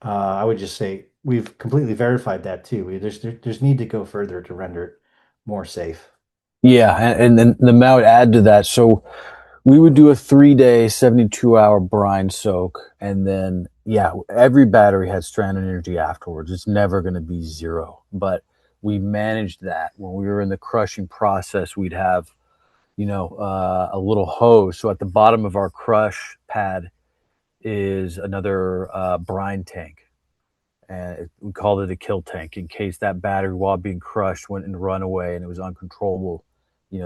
I would just say we've completely verified that too. There's need to go further to render it more safe. Yeah, and then the Maui would add to that. So we would do a 3-day, 72-hour brine soak, and then every battery has stranded energy afterwards. It's never going to be zero, but we managed that. When we were in the crushing process, we'd have a little hose. So at the bottom of our crush pad is another brine tank. And we called it a kill tank in case that battery, while being crushed, went and run away and it was uncontrollable.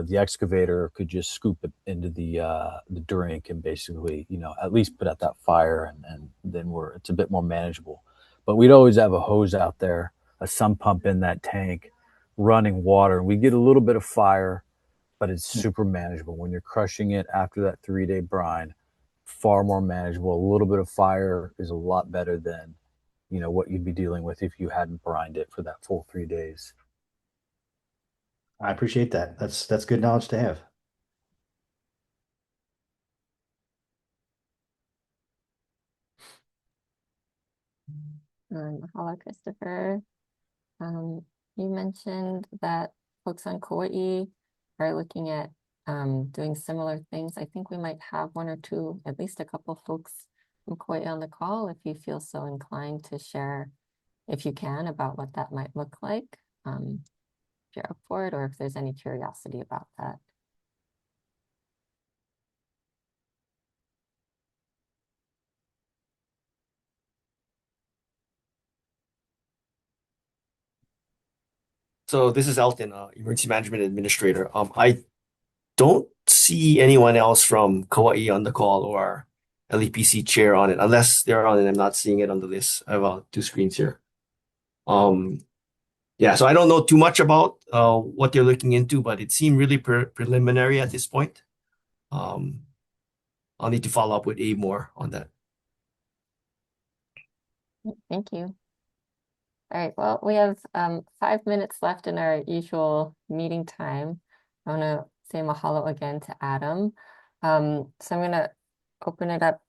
the excavator could just scoop it into the drink and basically, at least put out that fire, and then it's a bit more manageable. But we'd always have a hose out there, a sump pump in that tank, running water. We get a little bit of fire, but it's super manageable when you're crushing it after that 3-day brine. Far more manageable. A little bit of fire is a lot better than what you'd be dealing with if you hadn't brined it for that full 3 days. I appreciate that. That's good knowledge to have. Hello, Christopher. You mentioned that folks on Kauai are looking at doing similar things. I think we might have one or two, at least a couple folks from Kauai on the call, if you feel so inclined to share, if you can, about what that might look like. If you're up for it, or if there's any curiosity about that. So this is Elton, Emergency Management Administrator. I don't see anyone else from Kauai on the call or LEPC chair on it, unless they're on it. I'm not seeing it on the list. I have two screens here. Yeah, so I don't know too much about what they're looking into, but it seemed really preliminary at this point. I'll need to follow up with Abe more on that. Thank you. All right, well, we have 5 minutes left in our usual meeting time. I want to say mahalo again to Adam. So I'm going to open it up